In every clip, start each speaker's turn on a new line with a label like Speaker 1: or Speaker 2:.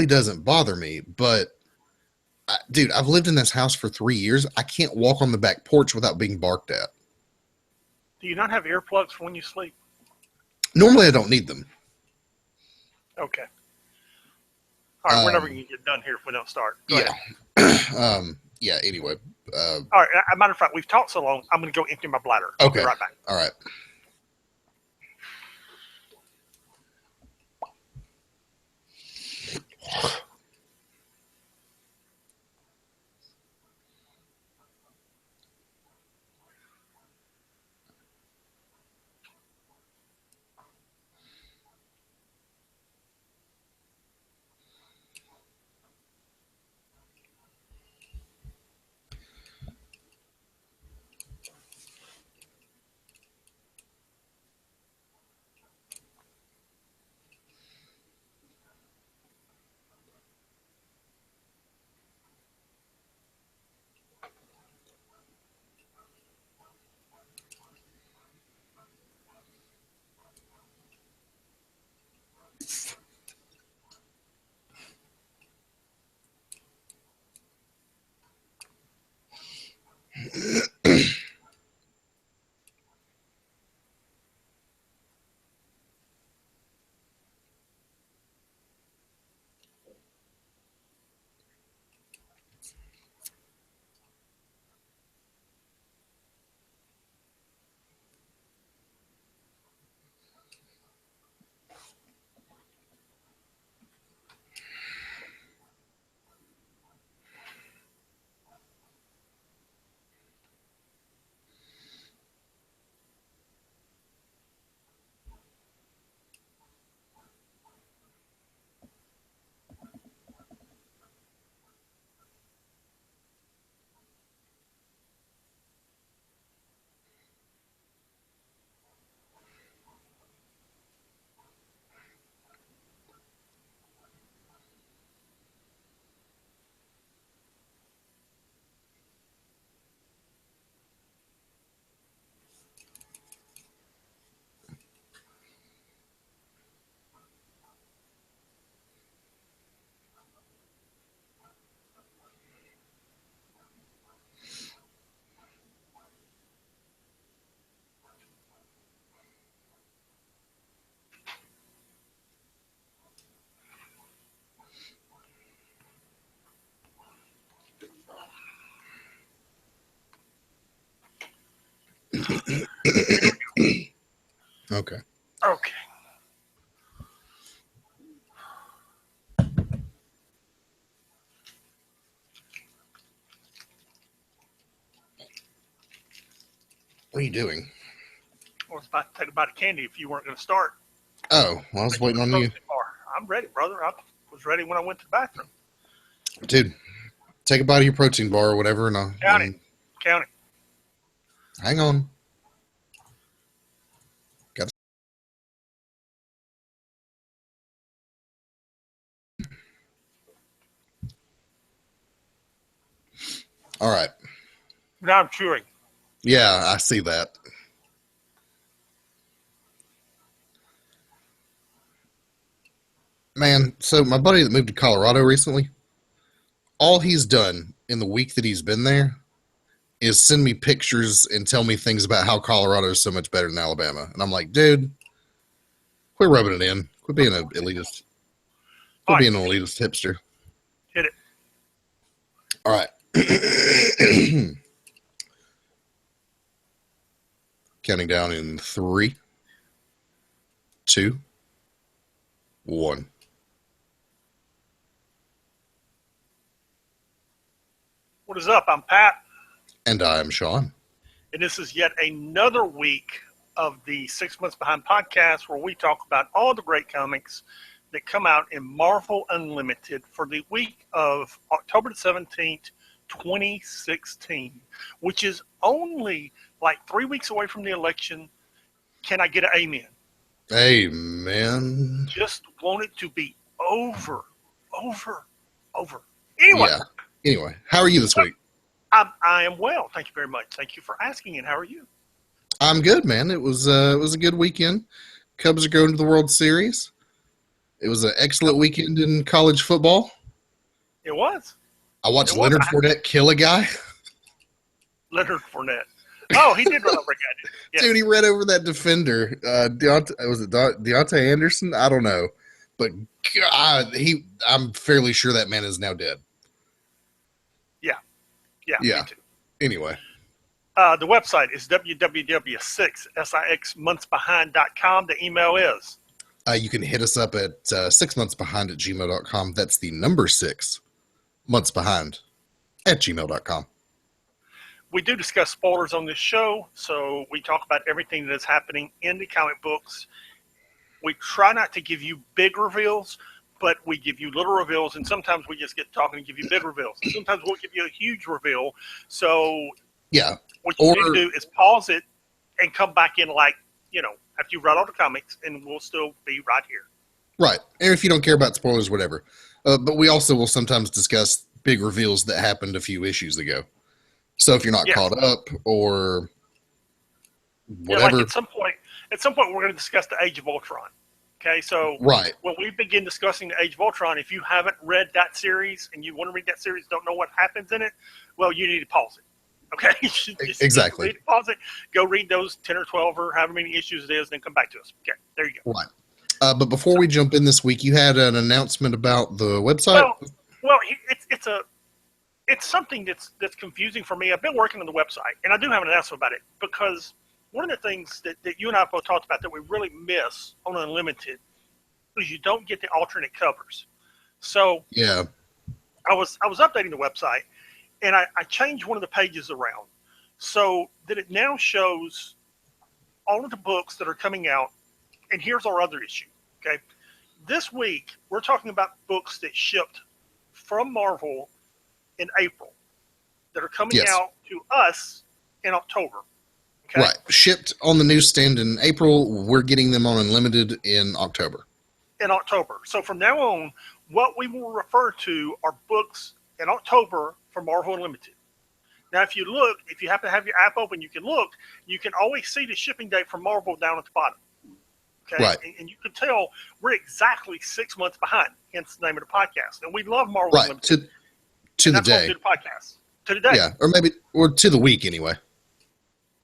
Speaker 1: normally doesn't bother me, but dude, I've lived in this house for 3 years. I can't walk on the back porch without being barked at.
Speaker 2: Do you not have earplugs for when you sleep?
Speaker 1: Normally, I don't need them.
Speaker 2: Okay. All right, we're never going to get done here if we don't start. Go
Speaker 1: Yeah.
Speaker 2: ahead.
Speaker 1: Yeah, anyway.
Speaker 2: All right, as a matter of fact, we've talked so long, I'm going to go empty my bladder.
Speaker 1: Okay.
Speaker 2: I'll be right back.
Speaker 1: All right. Okay.
Speaker 2: Okay.
Speaker 1: What are you doing?
Speaker 2: I was about to take a bite of candy if you weren't going to start.
Speaker 1: Oh, well, I was waiting on you.
Speaker 2: Bar. I'm ready, brother. I was ready when I went to the bathroom.
Speaker 1: Dude, take a bite of your protein bar or whatever, and I'll...
Speaker 2: Count it. Count it.
Speaker 1: Hang on. All right.
Speaker 2: Now I'm chewing.
Speaker 1: Yeah, I see that. Man, so my buddy that moved to Colorado recently, all he's done in the week that he's been there is send me pictures and tell me things about how Colorado is so much better than Alabama. And I'm like, dude, quit rubbing it in. Quit being an elitist. Quit being an elitist hipster.
Speaker 2: Hit it.
Speaker 1: All right. Counting down in 3, 2, 1.
Speaker 2: What is up? I'm Pat.
Speaker 1: And I'm Sean.
Speaker 2: And this is yet another week of the 6 Months Behind podcast where we talk about all the great comics that come out in Marvel Unlimited for the week of October the 17th, 2016, which is only like 3 weeks away from the election. Can I get an amen?
Speaker 1: Amen.
Speaker 2: Just want it to be over. Anyway.
Speaker 1: Yeah. Anyway, how are you this week?
Speaker 2: I am well. Thank you very much. Thank you for asking. And how are you?
Speaker 1: I'm good, man. It was a good weekend. Cubs are going to the World Series. It was an excellent weekend in college football.
Speaker 2: It was.
Speaker 1: I watched
Speaker 2: It was.
Speaker 1: Leonard Fournette kill a guy.
Speaker 2: Leonard Fournette. Oh, he did run over a guy. Yes.
Speaker 1: Dude, he ran over that defender. Deontay Anderson? I don't know. But God, I'm fairly sure that man is now dead.
Speaker 2: Yeah.
Speaker 1: Yeah.
Speaker 2: Me too.
Speaker 1: Anyway.
Speaker 2: The website is www.6monthsbehind.com. The email is.
Speaker 1: You can hit us up at 6monthsbehind@gmail.com. That's the number 6 months behind at gmail.com.
Speaker 2: We do discuss spoilers on this show, so we talk about everything that is happening in the comic books. We try not to give you big reveals, but we give you little reveals, and sometimes we just get talking and give you big reveals. Sometimes we'll give you a huge reveal. So
Speaker 1: yeah,
Speaker 2: what you need to do is pause it and come back in after you've read all the comics, and we'll still be right here.
Speaker 1: Right. And if you don't care about spoilers, whatever. But we also will sometimes discuss big reveals that happened a few issues ago. So if you're not caught up or whatever.
Speaker 2: Like at some point we're going to discuss the Age of Ultron. Okay, so
Speaker 1: right.
Speaker 2: When we begin discussing the Age of Ultron, if you haven't read that series and you want to read that series, don't know what happens in it, well, you need to pause it. Okay,
Speaker 1: exactly.
Speaker 2: Pause it. Go read those 10 or 12 or however many issues it is, then come back to us. Okay, there you go.
Speaker 1: Right. But before we jump in this week, you had an announcement about the website.
Speaker 2: Well, it's something that's confusing for me. I've been working on the website, and I do have an announcement about it because one of the things that you and I both talked about that we really miss on Unlimited is you don't get the alternate covers. So
Speaker 1: yeah,
Speaker 2: I was updating the website, and I changed one of the pages around so that it now shows all of the books that are coming out. And here's our other issue. Okay, this week we're talking about books that shipped from Marvel in April that are coming out to us in October. Okay?
Speaker 1: Right. Shipped on the newsstand in April. We're getting them on Unlimited in October.
Speaker 2: So from now on, what we will refer to are books in October for Marvel Unlimited. Now, if you happen to have your app open, you can look. You can always see the shipping date for Marvel down at the bottom. Okay?
Speaker 1: Right.
Speaker 2: And you can tell we're exactly 6 months behind, hence the name of the podcast. And we love Marvel Unlimited.
Speaker 1: To the day.
Speaker 2: To the podcast. To the day.
Speaker 1: Yeah, or to the week anyway.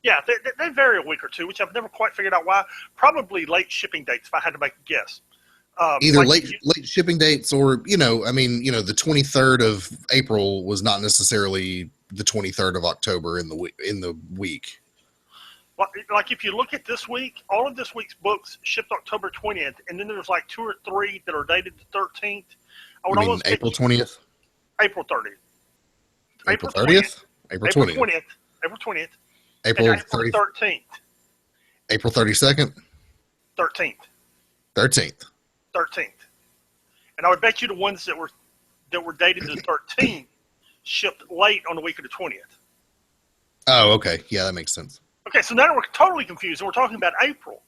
Speaker 2: Yeah, they vary a week or two, which I've never quite figured out why. Probably late shipping dates, if I had to make a guess.
Speaker 1: Either late shipping dates or, the 23rd of April was not necessarily the 23rd of October in the week.
Speaker 2: Like if you look at this week, all of this week's books shipped October 20th, and then there's like 2 or 3 that are dated the 13th. I would almost
Speaker 1: April 20th?
Speaker 2: April 30th.
Speaker 1: April 30th? April 20th.
Speaker 2: April 20th.
Speaker 1: April
Speaker 2: 13th.
Speaker 1: April 32nd?
Speaker 2: 13th.
Speaker 1: 13th.
Speaker 2: And I would bet you the ones that were dated the 13th shipped late on the week of the 20th.
Speaker 1: Oh, okay. Yeah, that makes sense.
Speaker 2: Okay, so now we're totally confused, and we're talking about April.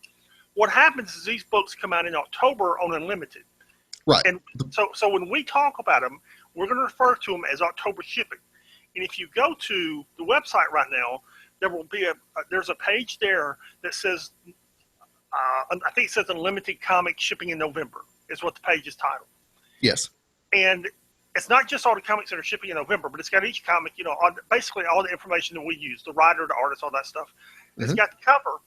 Speaker 2: What happens is these books come out in October on Unlimited.
Speaker 1: Right.
Speaker 2: And so when we talk about them, we're going to refer to them as October shipping. And if you go to the website right now, there will be there's a page there that says, I think it says Unlimited Comic Shipping in November is what the page is titled.
Speaker 1: Yes.
Speaker 2: And it's not just all the comics that are shipping in November, but it's got each comic, basically all the information that we use, the writer, the artist, all that stuff. It's got the cover.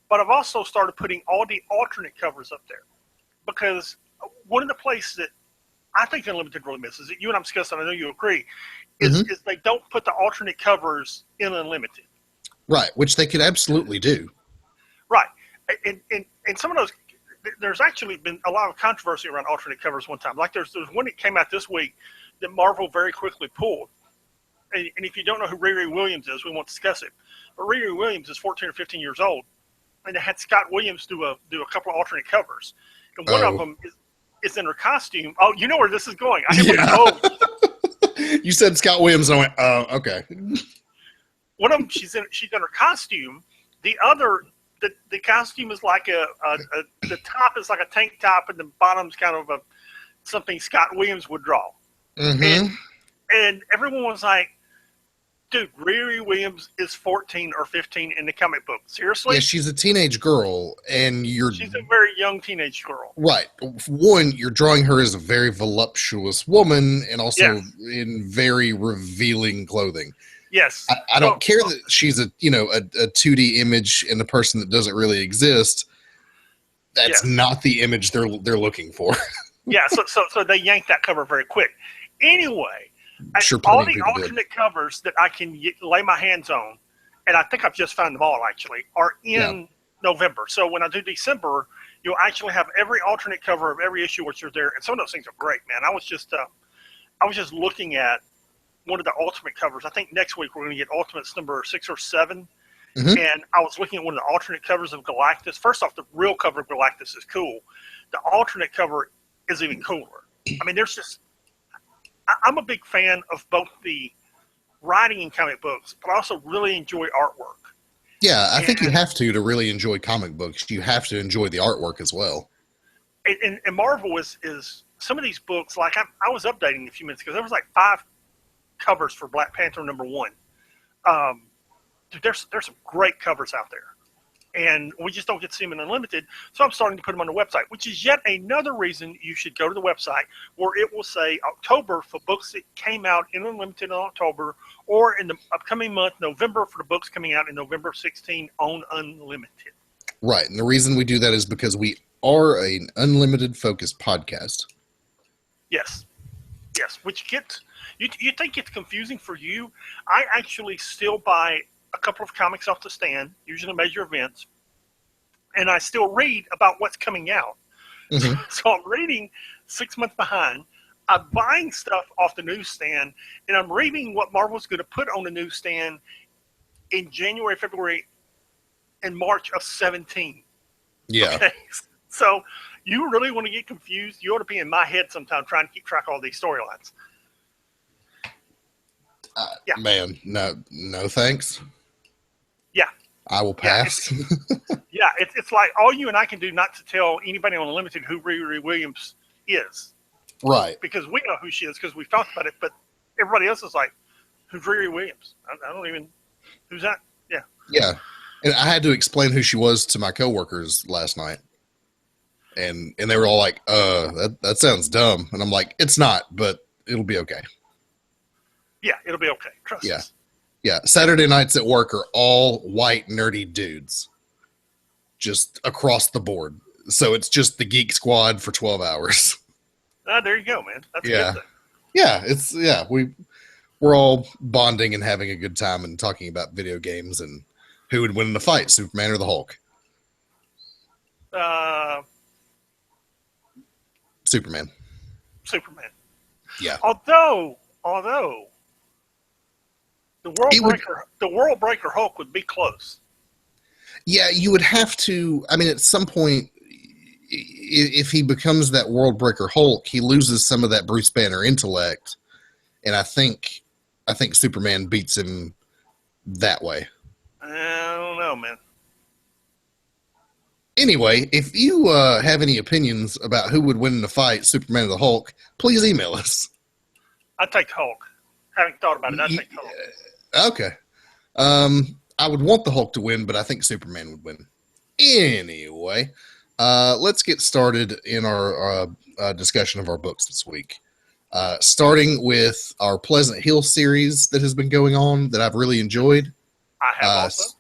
Speaker 2: But I've also started putting all the alternate covers up there because one of the places that I think Unlimited really misses it, you and I discussed, and I know you agree, is they don't put the alternate covers in Unlimited.
Speaker 1: Right, which they could absolutely do.
Speaker 2: Right. And some of those, there's actually been a lot of controversy around alternate covers one time. Like there's one that came out this week that Marvel very quickly pulled. And if you don't know who Riri Williams is, we won't discuss it. But Riri Williams is 14 or 15 years old, and they had Scott Williams do a couple of alternate covers. And one of them is in her costume. Oh, you know where this is going. I
Speaker 1: You said Scott Williams, and I went, oh, okay.
Speaker 2: One of them, she's in her costume. The other, the costume is like the top is like a tank top, and the bottom's kind of something Scott Williams would draw.
Speaker 1: Mm-hmm.
Speaker 2: And everyone was like, Dude, Riri Williams is 14 or 15 in the comic book. Seriously?
Speaker 1: Yeah, she's a teenage girl, and
Speaker 2: She's a very young teenage girl.
Speaker 1: right. One, you're drawing her as a very voluptuous woman, and also in very revealing clothing.
Speaker 2: Yes.
Speaker 1: I don't care that she's a 2D image and a person that doesn't really exist. That's not the image they're looking for.
Speaker 2: Yeah, so they yanked that cover very quick. Anyway,
Speaker 1: Sure,
Speaker 2: all the alternate covers that I can lay my hands on, and I think I've just found them all actually, are in November. So when I do December, you'll actually have every alternate cover of every issue which are there, and some of those things are great, man. I was just looking at one of the ultimate covers. I think next week we're going to get Ultimates number 6 or 7.
Speaker 1: Mm-hmm.
Speaker 2: And I was looking at one of the alternate covers of Galactus. First off, the real cover of Galactus is cool. The alternate cover is even cooler. I mean, I'm a big fan of both the writing in comic books, but I also really enjoy artwork.
Speaker 1: Yeah, I think you have to really enjoy comic books. You have to enjoy the artwork as well.
Speaker 2: And Marvel is some of these books, like I was updating a few minutes ago, there was like 5 covers for Black Panther #1. Dude, there's some great covers out there. And we just don't get to see them in Unlimited, so I'm starting to put them on the website, which is yet another reason you should go to the website where it will say October for books that came out in Unlimited in October, or in the upcoming month, November, for the books coming out in November 16 on Unlimited.
Speaker 1: Right, and the reason we do that is because we are an Unlimited focused podcast.
Speaker 2: Yes, which gets, you think it's confusing for you. I actually still buy a couple of comics off the stand, usually major events, and I still read about what's coming out.
Speaker 1: Mm-hmm.
Speaker 2: So I'm reading 6 months behind. I'm buying stuff off the newsstand, and I'm reading what Marvel's going to put on the newsstand in January, February, and March of 17.
Speaker 1: Yeah.
Speaker 2: Okay? So you really want to get confused? You ought to be in my head sometime trying to keep track of all these storylines.
Speaker 1: Man, no thanks.
Speaker 2: Yeah.
Speaker 1: I will pass.
Speaker 2: Yeah, it's like all you and I can do not to tell anybody on Unlimited who Riri Williams is.
Speaker 1: Right.
Speaker 2: Because we know who she is because we've talked about it, but everybody else is like, who's Riri Williams? I don't even, who's that? Yeah.
Speaker 1: Yeah. And I had to explain who she was to my coworkers last night. And they were all like, that sounds dumb. And I'm like, it's not, but it'll be okay.
Speaker 2: Yeah, it'll be okay. Trust us.
Speaker 1: Yeah, Saturday nights at work are all white, nerdy dudes. Just across the board. So it's just the Geek Squad for 12 hours.
Speaker 2: There you go, man. That's a good thing.
Speaker 1: Yeah, we're all bonding and having a good time and talking about video games and who would win in the fight, Superman or the Hulk? Superman. Yeah.
Speaker 2: Although the World Breaker Hulk would be close.
Speaker 1: Yeah, you would have to. I mean, at some point, if he becomes that World Breaker Hulk, he loses some of that Bruce Banner intellect, and I think Superman beats him that way.
Speaker 2: I don't know, man.
Speaker 1: Anyway, if you have any opinions about who would win in the fight, Superman or the Hulk, please email us.
Speaker 2: I'd take Hulk. Haven't thought about it. I'd take Hulk.
Speaker 1: Okay. I would want the Hulk to win, but I think Superman would win. Anyway, let's get started in our discussion of our books this week. Starting with our Pleasant Hill series that has been going on that I've really enjoyed.
Speaker 2: I have also.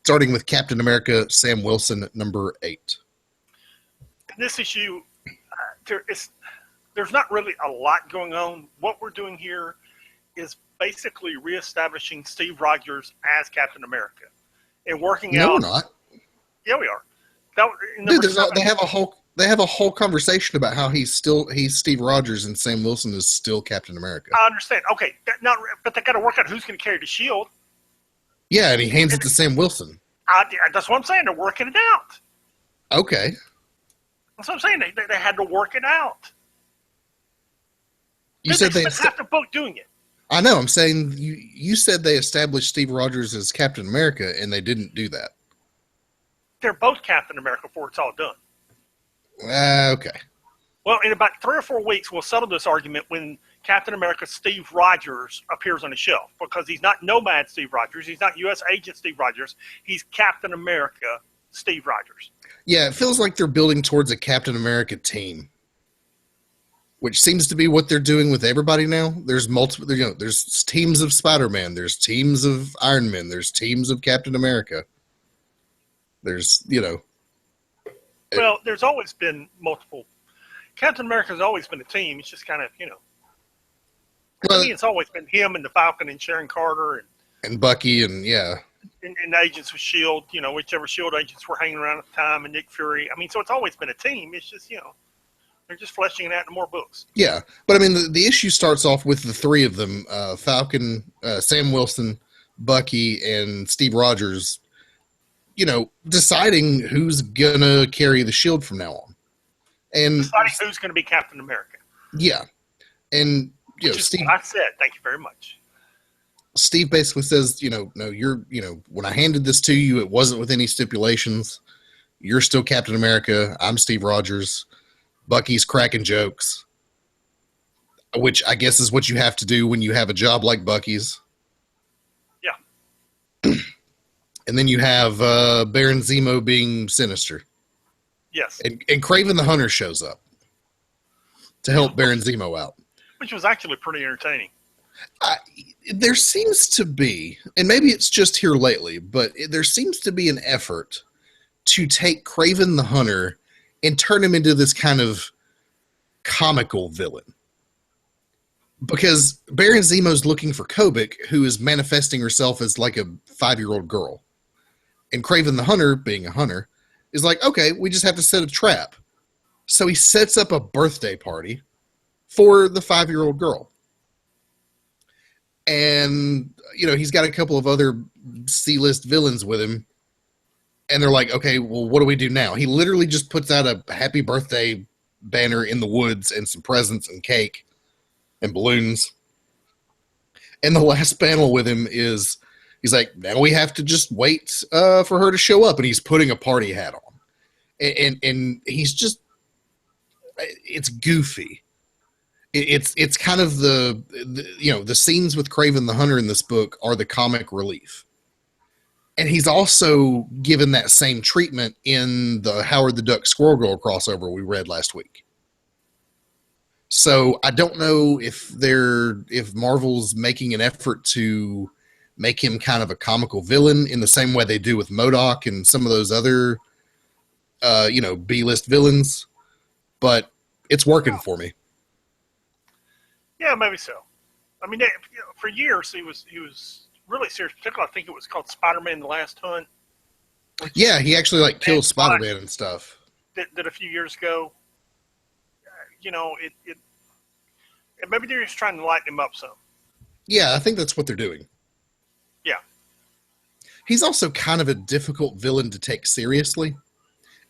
Speaker 1: Starting with Captain America, Sam Wilson, number 8.
Speaker 2: In this issue, there's not really a lot going on. What we're doing here is basically reestablishing Steve Rogers as Captain America and working out.
Speaker 1: No, we're not.
Speaker 2: Yeah, we are.
Speaker 1: Dude, they have a whole conversation about how he's Steve Rogers and Sam Wilson is still Captain America.
Speaker 2: I understand. Okay, but they got to work out who's going to carry the shield.
Speaker 1: Yeah, and he hands it to Sam Wilson.
Speaker 2: That's what I'm saying. They're working it out.
Speaker 1: Okay.
Speaker 2: That's what I'm saying. They had to work it out.
Speaker 1: You said they
Speaker 2: spent half the book doing it.
Speaker 1: I know. I'm saying you said they established Steve Rogers as Captain America, and they didn't do that.
Speaker 2: They're both Captain America before it's all done.
Speaker 1: Okay.
Speaker 2: Well, in about 3 or 4 weeks, we'll settle this argument when Captain America Steve Rogers appears on the shelf, because he's not Nomad Steve Rogers. He's not U.S. Agent Steve Rogers. He's Captain America Steve Rogers.
Speaker 1: Yeah, it feels like they're building towards a Captain America team, which seems to be what they're doing with everybody now. There's multiple, there's teams of Spider-Man, there's teams of Iron Man, there's teams of Captain America. There's,
Speaker 2: Well, there's always been multiple. Captain America's always been a team. It's just kind of,
Speaker 1: well,
Speaker 2: to me, it's always been him and the Falcon and Sharon Carter
Speaker 1: and Bucky and
Speaker 2: and Agents of S.H.I.E.L.D., whichever S.H.I.E.L.D. agents were hanging around at the time, and Nick Fury. I mean, so it's always been a team. It's just, they're just fleshing it out in more books.
Speaker 1: Yeah, but I mean, the issue starts off with the three of them: Falcon, Sam Wilson, Bucky, and Steve Rogers. Deciding who's gonna carry the shield from now on, and
Speaker 2: deciding who's going to be Captain America.
Speaker 1: Yeah, and
Speaker 2: Which is
Speaker 1: Steve.
Speaker 2: what I said. Thank you very much.
Speaker 1: Steve basically says, no, you're, when I handed this to you, it wasn't with any stipulations. You're still Captain America. I'm Steve Rogers. Bucky's cracking jokes, which I guess is what you have to do when you have a job like Bucky's.
Speaker 2: Yeah.
Speaker 1: And then you have Baron Zemo being sinister.
Speaker 2: Yes.
Speaker 1: And Kraven the Hunter shows up to help Baron Zemo out.
Speaker 2: Which was actually pretty entertaining.
Speaker 1: There seems to be, and maybe it's just here lately, but there seems to be an effort to take Kraven the Hunter and turn him into this kind of comical villain. Because Baron Zemo's looking for Kobik, who is manifesting herself as like a 5-year-old girl. And Kraven the Hunter, being a hunter, is like, okay, we just have to set a trap. So he sets up a birthday party for the 5-year-old girl. And, he's got a couple of other C-list villains with him. And they're like, okay, well, what do we do now? He literally just puts out a happy birthday banner in the woods and some presents and cake and balloons. And the last panel with him is, he's like, now we have to just wait for her to show up. And he's putting a party hat on. And he's just, it's goofy. It's kind of the scenes with Kraven the Hunter in this book are the comic relief. And he's also given that same treatment in the Howard the Duck Squirrel Girl crossover we read last week. So I don't know if Marvel's making an effort to make him kind of a comical villain in the same way they do with MODOK and some of those other, B-list villains, but it's working for me.
Speaker 2: Yeah, maybe so. I mean, for years he was really serious. Particularly, I think it was called Spider-Man: The Last Hunt.
Speaker 1: Yeah, he actually killed Spider-Man and stuff.
Speaker 2: Did a few years ago. It maybe they're just trying to lighten him up some.
Speaker 1: Yeah, I think that's what they're doing.
Speaker 2: Yeah.
Speaker 1: He's also kind of a difficult villain to take seriously.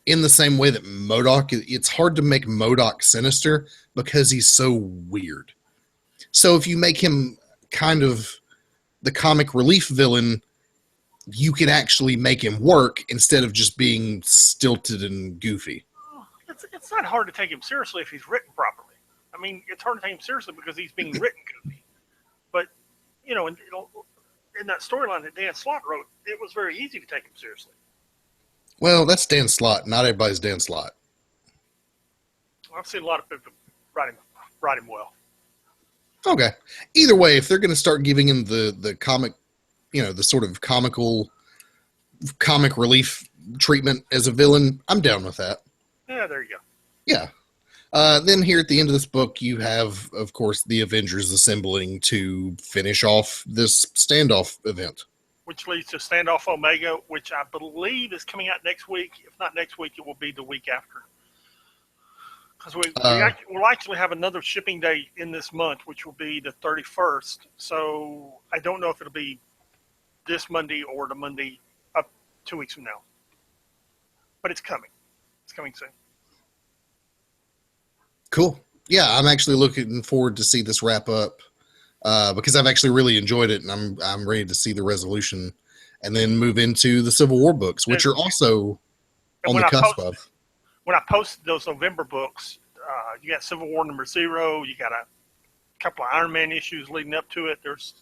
Speaker 1: In the same way that MODOK, it's hard to make MODOK sinister because he's so weird. So if you make him kind of the comic relief villain, you can actually make him work instead of just being stilted and goofy.
Speaker 2: It's not hard to take him seriously if he's written properly. I mean, it's hard to take him seriously because he's being written goofy. But, in that storyline that Dan Slott wrote, it was very easy to take him seriously.
Speaker 1: Well, that's Dan Slott. Not everybody's Dan Slott.
Speaker 2: I've seen a lot of people write him well.
Speaker 1: Okay. Either way, if they're going to start giving him the comic, the sort of comic relief treatment as a villain, I'm down with that.
Speaker 2: Yeah, there you go.
Speaker 1: Yeah. Then here at the end of this book, you have, of course, the Avengers assembling to finish off this standoff event.
Speaker 2: Which leads to Standoff Omega, which I believe is coming out next week. If not next week, it will be the week after. Because we'll actually have another shipping date in this month, which will be the 31st. So I don't know if it'll be this Monday or the Monday up 2 weeks from now. But it's coming. It's coming soon.
Speaker 1: Cool. Yeah, I'm actually looking forward to see this wrap up because I've actually really enjoyed it, and I'm ready to see the resolution and then move into the Civil War books, which are also on the cusp of.
Speaker 2: When I posted those November books, You got Civil War #0. You got a couple of Iron Man issues leading up to it. There's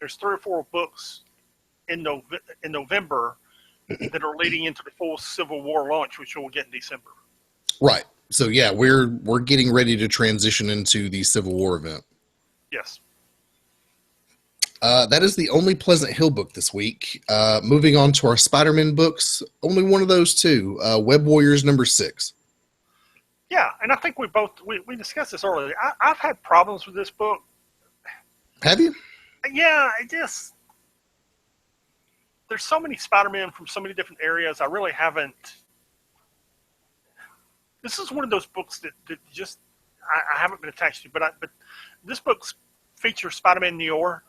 Speaker 2: 3 or 4 books in November that are leading into the full Civil War launch, which we'll get in December.
Speaker 1: Right. So yeah, we're getting ready to transition into the Civil War event.
Speaker 2: Yes.
Speaker 1: That is the only Pleasant Hill book this week. Moving on to our Spider-Man books, only one of those two. Web Warriors #6.
Speaker 2: Yeah, and I think we discussed this earlier. I've had problems with this book.
Speaker 1: Have you?
Speaker 2: Yeah, there's so many Spider-Man from so many different areas. I really haven't. This is one of those books that just I haven't been attached to. But this book features Spider-Man Noir,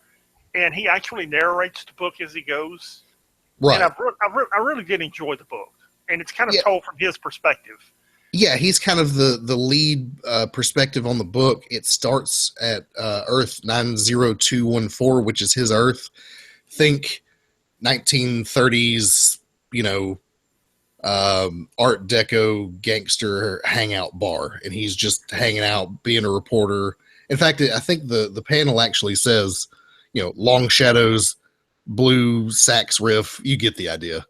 Speaker 2: and he actually narrates the book as he goes.
Speaker 1: Right.
Speaker 2: And I really did enjoy the book, and it's kind of told from his perspective.
Speaker 1: Yeah, he's kind of the lead perspective on the book. It starts at Earth 90214, which is his Earth. Think 1930s, Art Deco gangster hangout bar, and he's just hanging out, being a reporter. In fact, I think the panel actually says, long shadows, blue sax riff. You get the idea.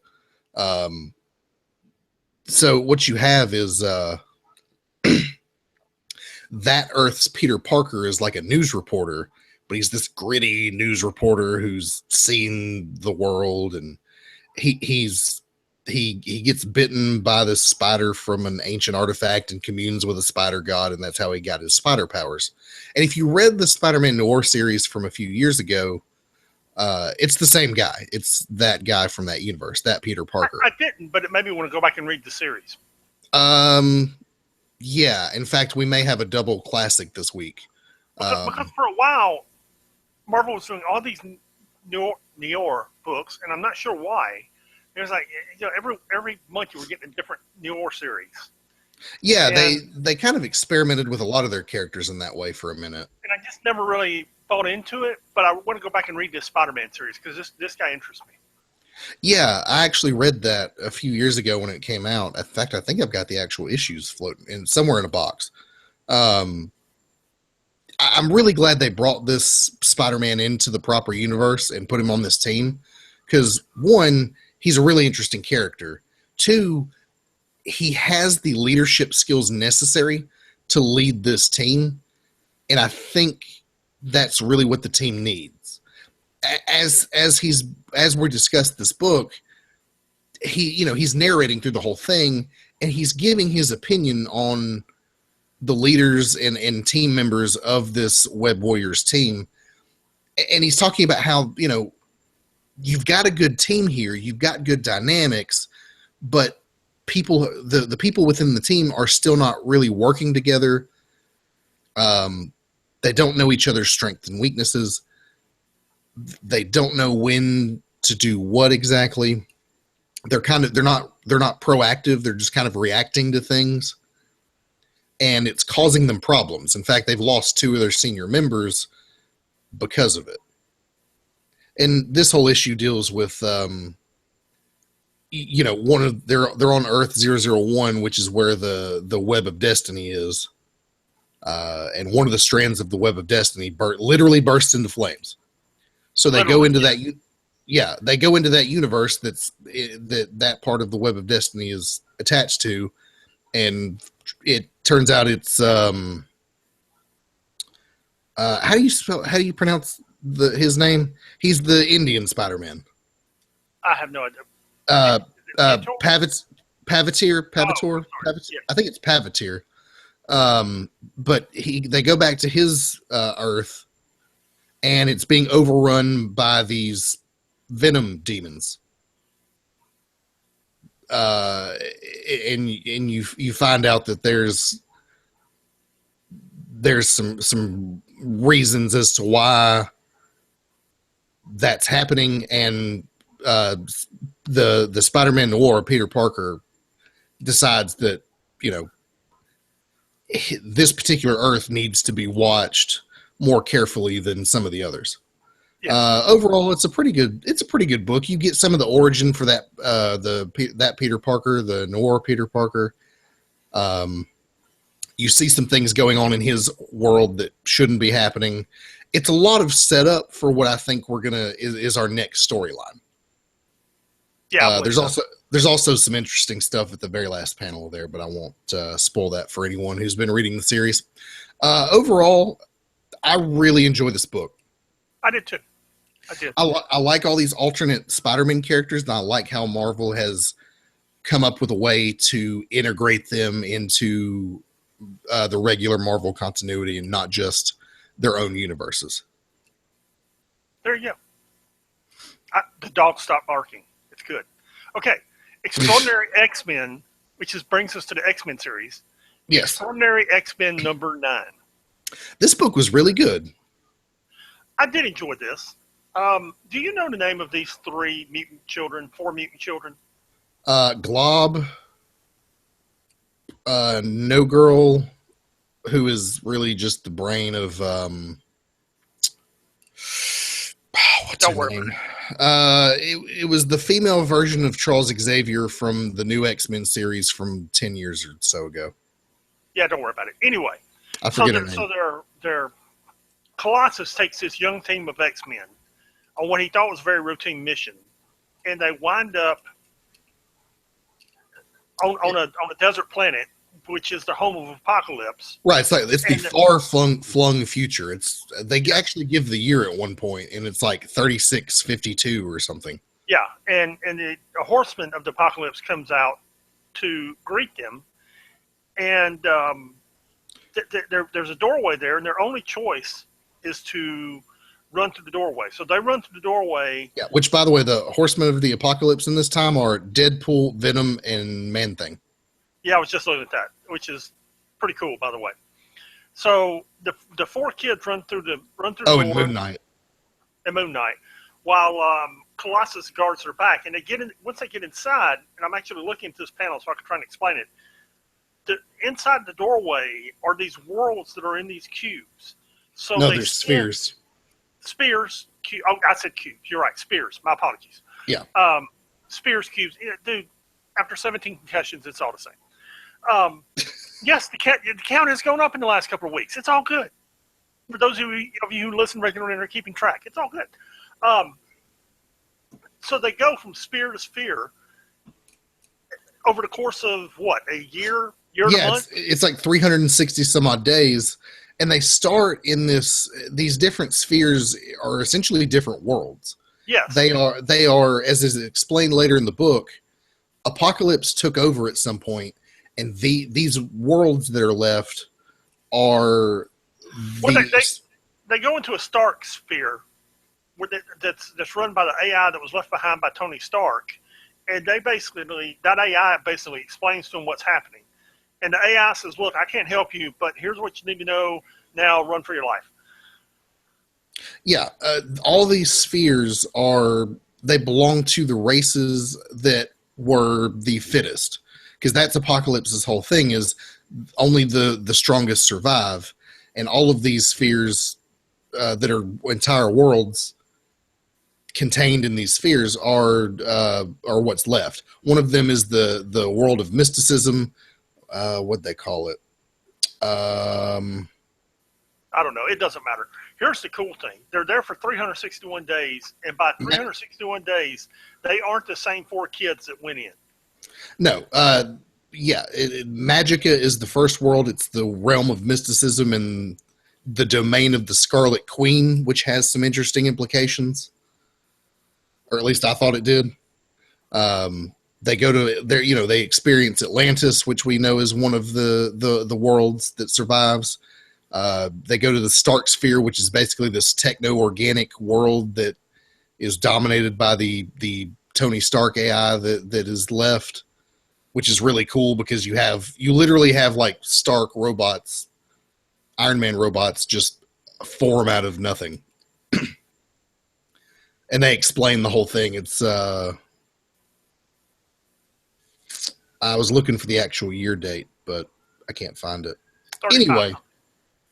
Speaker 1: So what you have is that Earth's Peter Parker is like a news reporter, but he's this gritty news reporter who's seen the world, and he gets bitten by this spider from an ancient artifact and communes with a spider god, and that's how he got his spider powers. And if you read the Spider-Man Noir series from a few years ago, it's the same guy. It's that guy from that universe, that Peter Parker.
Speaker 2: I didn't, but it made me want to go back and read the series.
Speaker 1: Yeah. In fact, we may have a double classic this week.
Speaker 2: Because for a while, Marvel was doing all these Noir books, and I'm not sure why. There's like, every month you were getting a different Noir series.
Speaker 1: Yeah, they kind of experimented with a lot of their characters in that way for a minute.
Speaker 2: And I just never really bought into it, but I want to go back and read this Spider-Man series because this guy interests me.
Speaker 1: Yeah, I actually read that a few years ago when it came out. In fact, I think I've got the actual issues floating somewhere in a box. I'm really glad they brought this Spider-Man into the proper universe and put him on this team because, one, he's a really interesting character. Two, he has the leadership skills necessary to lead this team, and I think that's really what the team needs. As we discussed this book, he's narrating through the whole thing, and he's giving his opinion on the leaders and team members of this Web Warriors team, and he's talking about how you've got a good team here, you've got good dynamics, but the people within the team are still not really working together. They don't know each other's strengths and weaknesses. They don't know when to do what exactly. They're not proactive. They're just kind of reacting to things, and it's causing them problems. In fact, they've lost 2 of their senior members because of it. And this whole issue deals with, one of they're on Earth 001, which is where the Web of Destiny is. And one of the strands of the Web of Destiny literally bursts into flames. So they go into that. They go into that universe that part of the Web of Destiny is attached to, and it turns out it's how do you pronounce his name? He's the Indian Spider-Man.
Speaker 2: I have no idea.
Speaker 1: Pavitir.
Speaker 2: Yeah.
Speaker 1: I think it's Pavitir. But they go back to his Earth, and it's being overrun by these venom demons. And you find out that there's some reasons as to why that's happening, and the Spider-Man Noir, Peter Parker, decides that this particular Earth needs to be watched more carefully than some of the others. Yeah. Overall, it's a pretty good book. You get some of the origin for that that Peter Parker, the Noir Peter Parker. You see some things going on in his world that shouldn't be happening. It's a lot of setup for what I think we're gonna is our next storyline.
Speaker 2: Yeah,
Speaker 1: There's also some interesting stuff at the very last panel there, but I won't spoil that for anyone who's been reading the series. Overall, I really enjoy this book.
Speaker 2: I did too. I did.
Speaker 1: I like all these alternate Spider-Man characters, and I like how Marvel has come up with a way to integrate them into the regular Marvel continuity and not just their own universes.
Speaker 2: There you go. The dog stopped barking. It's good. Okay. Extraordinary X-Men, which brings us to the X-Men series.
Speaker 1: Yes.
Speaker 2: Extraordinary X-Men number 9.
Speaker 1: This book was really good.
Speaker 2: I did enjoy this. Do you know the name of these 4 mutant children?
Speaker 1: Glob, No Girl, who is really just the brain of what's her name? It was the female version of Charles Xavier from the new X-Men series from 10 years or so ago.
Speaker 2: Yeah, don't worry about it. Anyway,
Speaker 1: I forget her name.
Speaker 2: So their Colossus takes this young team of X-Men on what he thought was a very routine mission, and they wind up on a desert planet, which is the home of Apocalypse.
Speaker 1: Right, it's the far-flung future. They actually give the year at one point, and it's like 3652 or something.
Speaker 2: Yeah, and the horseman of the Apocalypse comes out to greet them, and there's a doorway there, and their only choice is to run through the doorway. So they run through the doorway. Yeah,
Speaker 1: which, by the way, the horsemen of the Apocalypse in this time are Deadpool, Venom, and Man-Thing.
Speaker 2: Yeah, I was just looking at that, which is pretty cool, by the way. So the 4 kids run through the door.
Speaker 1: And Moon Knight.
Speaker 2: And Moon Knight, while Colossus guards their back, and once they get inside, and I'm actually looking at this panel so I can try and explain it. Inside the doorway are these worlds that are in these cubes. So
Speaker 1: they're spheres.
Speaker 2: Spheres. I said cubes. You're right. Spheres. My apologies.
Speaker 1: Yeah.
Speaker 2: Spheres, cubes. Dude, after 17 concussions, it's all the same. Yes, the count has gone up in the last couple of weeks. It's all good. For those of you who listen regularly and are keeping track, it's all good. So they go from sphere to sphere over the course of what, a year and a month?
Speaker 1: It's like 360 some odd days. And they start in these different spheres are essentially different worlds.
Speaker 2: Yes.
Speaker 1: They are, as is explained later in the book, Apocalypse took over at some point, and these worlds that are left are
Speaker 2: they go into a Stark sphere that's run by the AI that was left behind by Tony Stark, and that AI basically explains to them what's happening. And the AI says, look, I can't help you, but here's what you need to know. Now run for your life.
Speaker 1: Yeah. All these spheres they belong to the races that were the fittest. Because that's Apocalypse's whole thing is only the strongest survive. And all of these spheres that are entire worlds contained in these spheres are what's left. One of them is the world of mysticism. What'd they call it?
Speaker 2: I don't know. It doesn't matter. Here's the cool thing. They're there for 361 days, and by 361 days, they aren't the same 4 kids that went in.
Speaker 1: No. Magica is the first world. It's the realm of mysticism and the domain of the Scarlet Queen, which has some interesting implications. Or at least I thought it did. They go to they experience Atlantis, which we know is one of the worlds that survives. They go to the Stark sphere, which is basically this techno-organic world that is dominated by the Tony Stark AI that is left, which is really cool because you literally have like Stark robots, Iron Man robots just form out of nothing. And they explain the whole thing. It's I was looking for the actual year date, but I can't find it.
Speaker 2: 35.
Speaker 1: Anyway,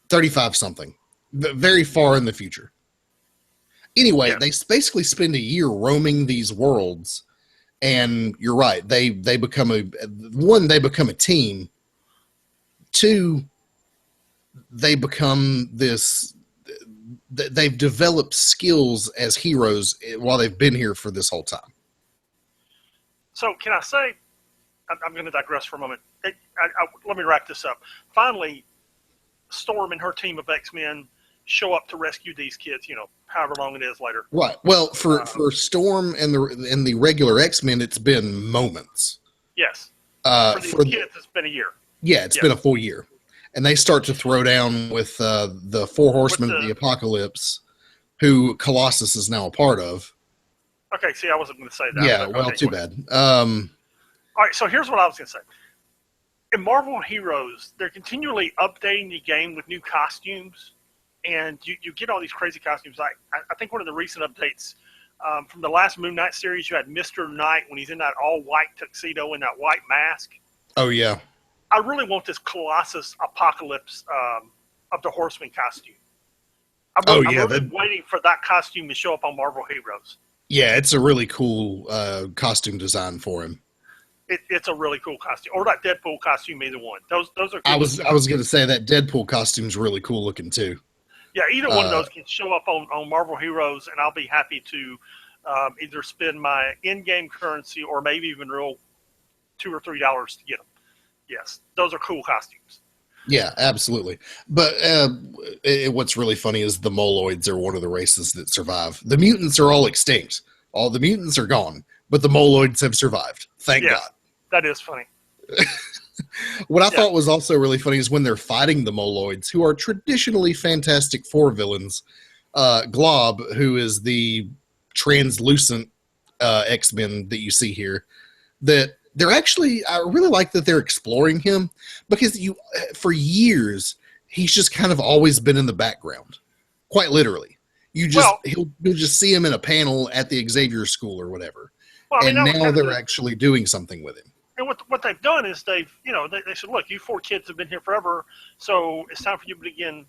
Speaker 1: 35 something. Very far in the future. Anyway, They basically spend a year roaming these worlds, and you're right. They become a team. 2, they become this. They've developed skills as heroes while they've been here for this whole time.
Speaker 2: So can I say, I'm going to digress for a moment. Let me wrap this up. Finally, Storm and her team of X-Men show up to rescue these kids, however long it is later.
Speaker 1: Right. Well, for Storm and the regular X-Men, it's been moments.
Speaker 2: Yes. For these kids, it's been a year.
Speaker 1: Yeah, it's been a full year. And they start to throw down with the Four Horsemen of the Apocalypse, who Colossus is now a part of.
Speaker 2: Okay, see, I wasn't going to say that.
Speaker 1: Yeah, well, too bad.
Speaker 2: All right, so here's what I was going to say. In Marvel Heroes, they're continually updating the game with new costumes, and you get all these crazy costumes. I think one of the recent updates from the last Moon Knight series, you had Mr. Knight when he's in that all-white tuxedo and that white mask.
Speaker 1: Oh, yeah.
Speaker 2: I really want this Colossus Apocalypse of the Horseman costume. I'm really waiting for that costume to show up on Marvel Heroes.
Speaker 1: Yeah, it's a really cool costume design for him.
Speaker 2: It's a really cool costume, or that Deadpool costume. Either one. Those are. Cool.
Speaker 1: I was going to say that Deadpool costume's really cool looking too.
Speaker 2: Yeah, either one of those can show up on Marvel Heroes, and I'll be happy to either spend my in-game currency or maybe even roll $2 or $3 to get them. Yes, those are cool costumes.
Speaker 1: Yeah, absolutely. But what's really funny is the Moloids are one of the races that survive. The mutants are all extinct. All the mutants are gone, but the Moloids have survived. Thank God.
Speaker 2: That is funny.
Speaker 1: What I thought was also really funny is when they're fighting the Moloids, who are traditionally Fantastic Four villains, Glob, who is the translucent X-Men that you see here, that they're actually, I really like that they're exploring him, because for years, he's just kind of always been in the background, quite literally. You'll just see him in a panel at the Xavier School or whatever. Well, and now they're actually doing something with him.
Speaker 2: And what they've done is they said, look, you 4 kids have been here forever, so it's time for you to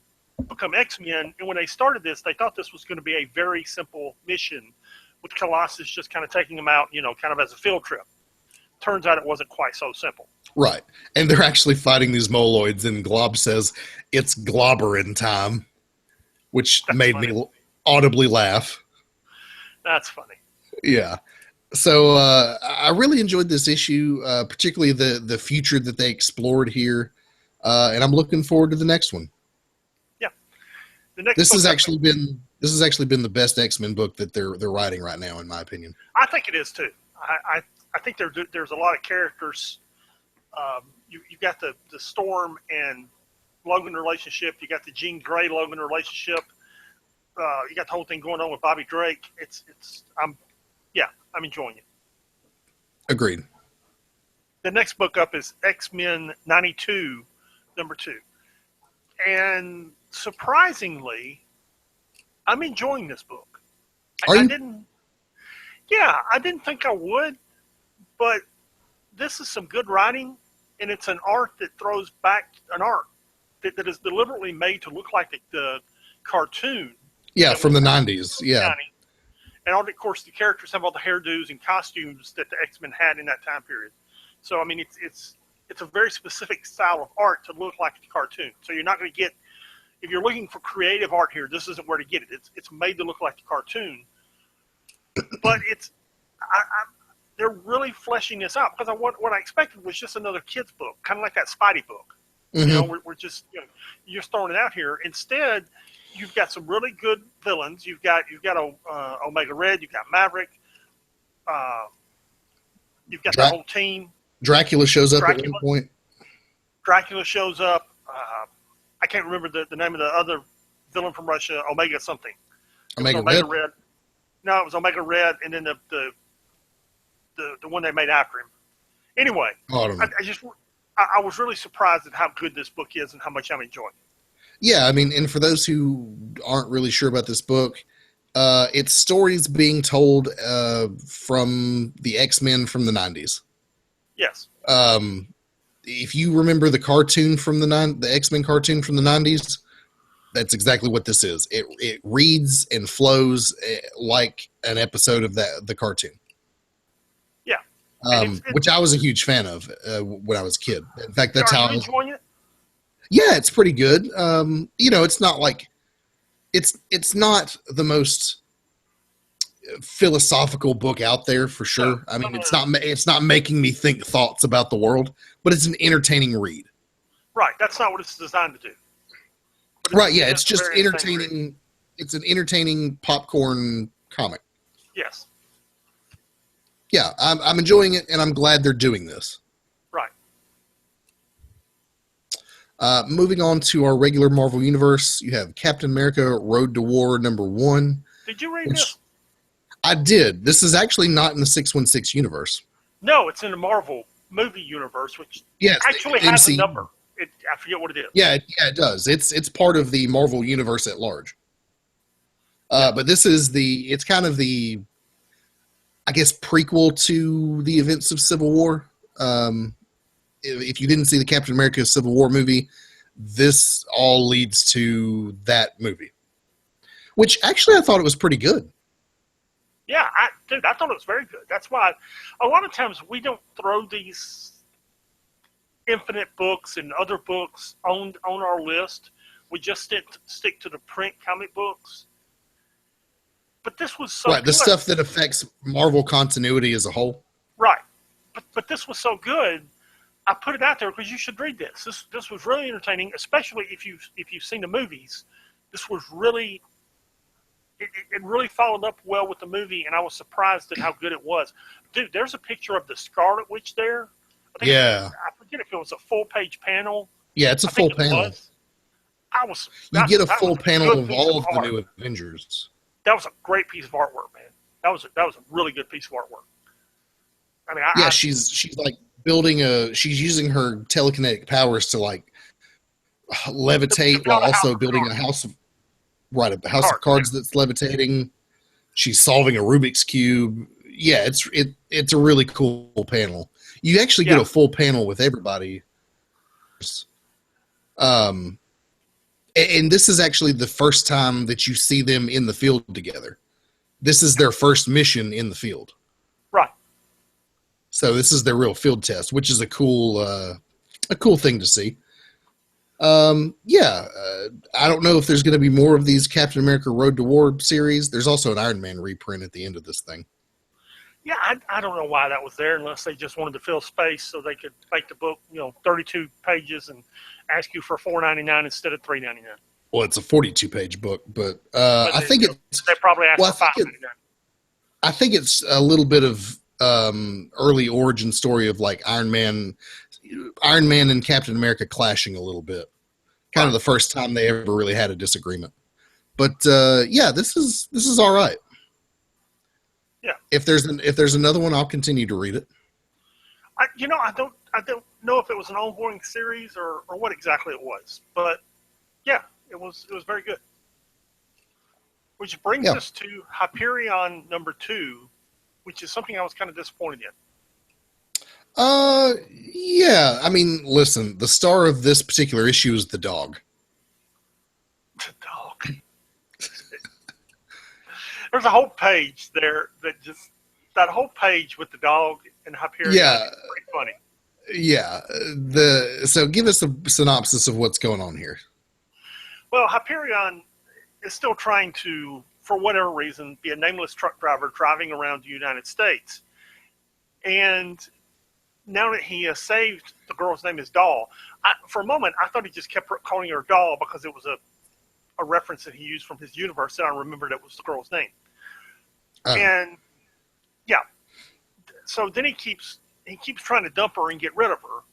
Speaker 2: become X-Men. And when they started this, they thought this was going to be a very simple mission, with Colossus just kind of taking them out, kind of as a field trip. Turns out it wasn't quite so simple. Right.
Speaker 1: And they're actually fighting these Moloids, and Glob says, it's globberin' time, which made me audibly laugh.
Speaker 2: That's funny.
Speaker 1: Yeah. So I really enjoyed this issue, particularly the future that they explored here, and I'm looking forward to the next one.
Speaker 2: Yeah,
Speaker 1: this has actually been the best X-Men book that they're writing right now, in my opinion.
Speaker 2: I think it is too. I think there's a lot of characters. You got the Storm and Logan relationship. You got the Jean Grey Logan relationship. You got the whole thing going on with Bobby Drake. I'm enjoying it.
Speaker 1: Agreed.
Speaker 2: The next book up is X-Men 92, number 2. And surprisingly, I'm enjoying this book. I didn't think I would, but this is some good writing, and it's an art that throws back an art that is deliberately made to look like the cartoon.
Speaker 1: Yeah, from the 90s. Yeah.
Speaker 2: And of course, the characters have all the hairdos and costumes that the X-Men had in that time period. So, I mean, it's a very specific style of art to look like a cartoon. So you're not going to get, if you're looking for creative art here, this isn't where to get it. It's made to look like a cartoon. But they're really fleshing this out, because what I expected was just another kid's book, kind of like that Spidey book.
Speaker 1: Mm-hmm.
Speaker 2: We're just, you're just throwing it out here. Instead, you've got some really good villains. You've got Omega Red. You've got Maverick. You've got the whole team.
Speaker 1: Dracula shows up at one point.
Speaker 2: Dracula shows up. I can't remember the name of the other villain from Russia. Omega something.
Speaker 1: Omega
Speaker 2: Red. No, it was Omega Red, and then the one they made after him. Anyway, I was really surprised at how good this book is and how much I'm enjoying it.
Speaker 1: Yeah, I mean, and for those who aren't really sure about this book, it's stories being told from the X-Men from the 90s.
Speaker 2: Yes.
Speaker 1: If you remember the cartoon from the X-Men cartoon from the 90s, that's exactly what this is. It reads and flows like an episode of the cartoon.
Speaker 2: Yeah.
Speaker 1: Which I was a huge fan of when I was a kid. In fact, that's how I was enjoying it. Yeah, it's pretty good. It's not like it's not the most philosophical book out there for
Speaker 2: No,
Speaker 1: sure. I mean, it's not making me think thoughts about the world, but it's an entertaining read.
Speaker 2: right. That's not what it's designed to do. But
Speaker 1: Right? Yeah,
Speaker 2: it's
Speaker 1: it's
Speaker 2: a
Speaker 1: just
Speaker 2: very entertaining read.
Speaker 1: entertaining. It's an entertaining popcorn comic.
Speaker 2: Yes,
Speaker 1: Yeah, I'm enjoying it, and I'm glad they're doing this.
Speaker 2: right.
Speaker 1: Moving on to our regular Marvel Universe, you have Captain America Road to War #1,
Speaker 2: Did you read
Speaker 1: which
Speaker 2: this?
Speaker 1: I did. This is actually not in the 616 universe.
Speaker 2: No, it's in the Marvel movie universe, which
Speaker 1: Yes,
Speaker 2: actually
Speaker 1: the
Speaker 2: has a
Speaker 1: MCU.
Speaker 2: number. I forget what it is.
Speaker 1: Yeah, it does. It's part of the Marvel universe at large. But this is it's kind of the, I guess, prequel to the events of Civil War. If you didn't see the Captain America Civil War movie, this all leads to that movie, which actually I thought it was pretty good.
Speaker 2: Yeah, I thought it was very good. That's why a lot of times we don't throw these Infinite books and other books on our list. We just stick to the print comic books. But this was so
Speaker 1: Right, the
Speaker 2: good.
Speaker 1: stuff that affects Marvel continuity as a whole.
Speaker 2: Right. But this was so good. I put it out there because you should read this. This was really entertaining, especially if you've seen the movies. This was really it really followed up well with the movie, and I was surprised at how good it was. Dude, there's a picture of the Scarlet Witch there.
Speaker 1: Yeah.
Speaker 2: I forget if it was a full-page panel.
Speaker 1: Yeah, it's a full panel. You get a full panel of all of the new Avengers.
Speaker 2: That was a great piece of artwork, man. That was a really good piece of artwork. I mean,
Speaker 1: she's like she's using her telekinetic powers to like levitate while also building a house of cards that's levitating. She's solving a Rubik's Cube. Yeah, it's a really cool panel. You actually get a full panel with everybody. And this is actually the first time that you see them in the field together. This is their first mission in the field.
Speaker 2: Right.
Speaker 1: So this is their real field test, which is a cool thing to see. I don't know if there's going to be more of these Captain America Road to War series. There's also an Iron Man reprint at the end of this thing.
Speaker 2: Yeah, I don't know why that was there unless they just wanted to fill space so they could make the book, 32 pages and ask you for $4.99 instead of $3.99.
Speaker 1: Well, it's a 42-page book, but I think
Speaker 2: they probably asked for $5.99.
Speaker 1: I think it's a little bit of early origin story of like Iron Man and Captain America clashing a little bit. Kind of the first time they ever really had a disagreement. But this is all right.
Speaker 2: Yeah.
Speaker 1: If there's another one, I'll continue to read it.
Speaker 2: I don't know if it was an ongoing series or what exactly it was, but yeah, it was very good. Which brings us to Hyperion #2, which is something I was kind of disappointed in.
Speaker 1: Yeah. I mean, listen, the star of this particular issue is the dog.
Speaker 2: The dog. There's a whole page there that whole page with the dog and Hyperion is pretty funny.
Speaker 1: Yeah. So give us a synopsis of what's going on here.
Speaker 2: Well, Hyperion is still trying to, for whatever reason, be a nameless truck driver driving around the United States. And now that he has saved, the girl's name is Doll. For a moment, I thought he just kept calling her Doll because it was a reference that he used from his universe, and I remembered it was the girl's name. And yeah, so then he keeps trying to dump her and get rid of her.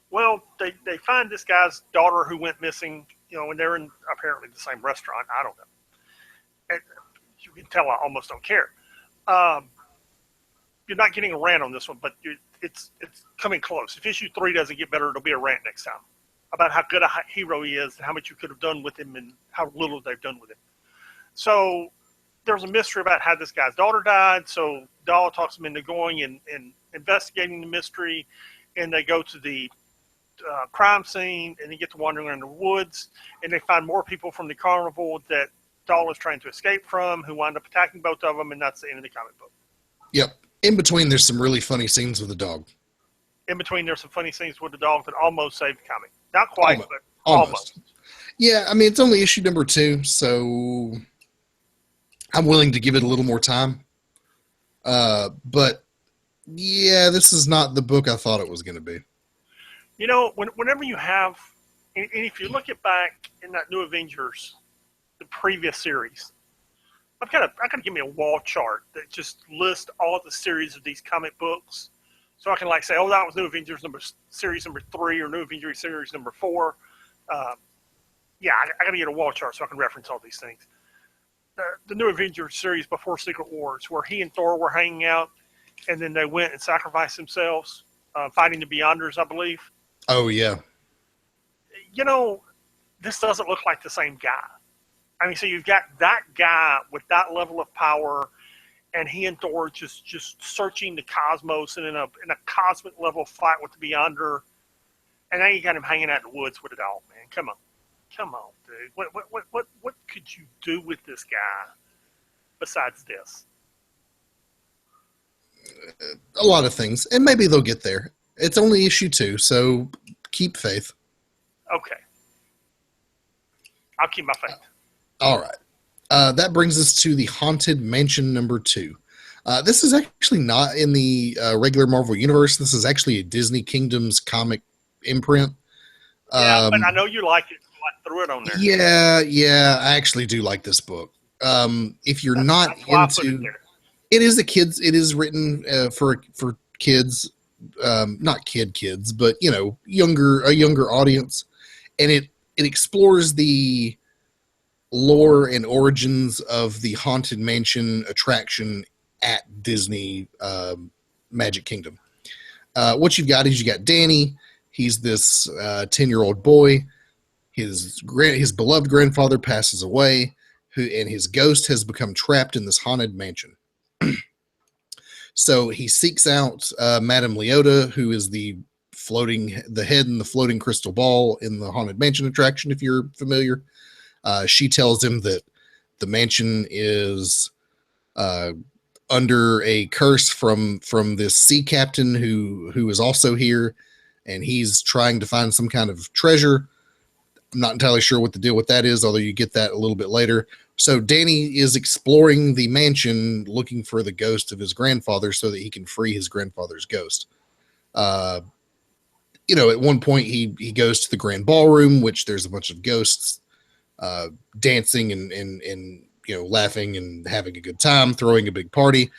Speaker 2: Well, they find this guy's daughter who went missing, and they're in apparently the same restaurant. I don't know. And you can tell I almost don't care. You're not getting a rant on this one, but it's coming close. If issue 3 doesn't get better, it'll be a rant next time about how good a hero he is and how much you could have done with him and how little they've done with him. So there's a mystery about how this guy's daughter died. So Doll talks him into going and investigating the mystery, and they go to the crime scene, and they get to wandering around the woods, and they find more people from the carnival that Doll is trying to escape from, who wind up attacking both of them, and that's the end of the comic book.
Speaker 1: Yep. In between, there's some really funny scenes with the dog.
Speaker 2: In between, there's some funny scenes with the dog that almost saved the comic. Not quite, but
Speaker 1: Almost. Yeah, I mean, it's only issue number 2, so I'm willing to give it a little more time. But yeah, this is not the book I thought it was going to be.
Speaker 2: You know, whenever you have, and if you look at back in that New Avengers, the previous series, I gotta give me a wall chart that just lists all of the series of these comic books, so I can like say, oh, that was New Avengers series number 3 or New Avengers series number 4. Yeah, I gotta get a wall chart so I can reference all these things. The New Avengers series before Secret Wars, where he and Thor were hanging out, and then they went and sacrificed themselves, fighting the Beyonders, I believe.
Speaker 1: Oh, yeah.
Speaker 2: You know, this doesn't look like the same guy. I mean, so you've got that guy with that level of power, and he and Thor just searching the cosmos and in a cosmic level fight with the Beyonder, and now you got him hanging out in the woods with it all, man. Come on, dude. What could you do with this guy besides this?
Speaker 1: A lot of things, and maybe they'll get there. It's only issue 2, so keep faith.
Speaker 2: Okay, I'll keep my faith.
Speaker 1: All right. That brings us to the Haunted Mansion number 2. This is actually not in the regular Marvel Universe. This is actually a Disney Kingdoms comic imprint.
Speaker 2: Yeah, but I know you like it, so I threw it on there.
Speaker 1: Yeah, I actually do like this book. If you're not into it is written for kids, not kids, but you know, a younger audience, and it explores the lore and origins of the Haunted Mansion attraction at Disney Magic Kingdom. What you've got is you got Danny. He's this 10-year-old boy. His beloved grandfather passes away, and his ghost has become trapped in this haunted mansion. So he seeks out Madame Leota, who is the head in the floating crystal ball in the Haunted Mansion attraction, if you're familiar. She tells him that the mansion is under a curse from this sea captain who is also here, and he's trying to find some kind of treasure. I'm not entirely sure what the deal with that is, although you get that a little bit later. So Danny is exploring the mansion looking for the ghost of his grandfather so that he can free his grandfather's ghost. At one point he goes to the grand ballroom, which there's a bunch of ghosts dancing and laughing and having a good time, throwing a big party,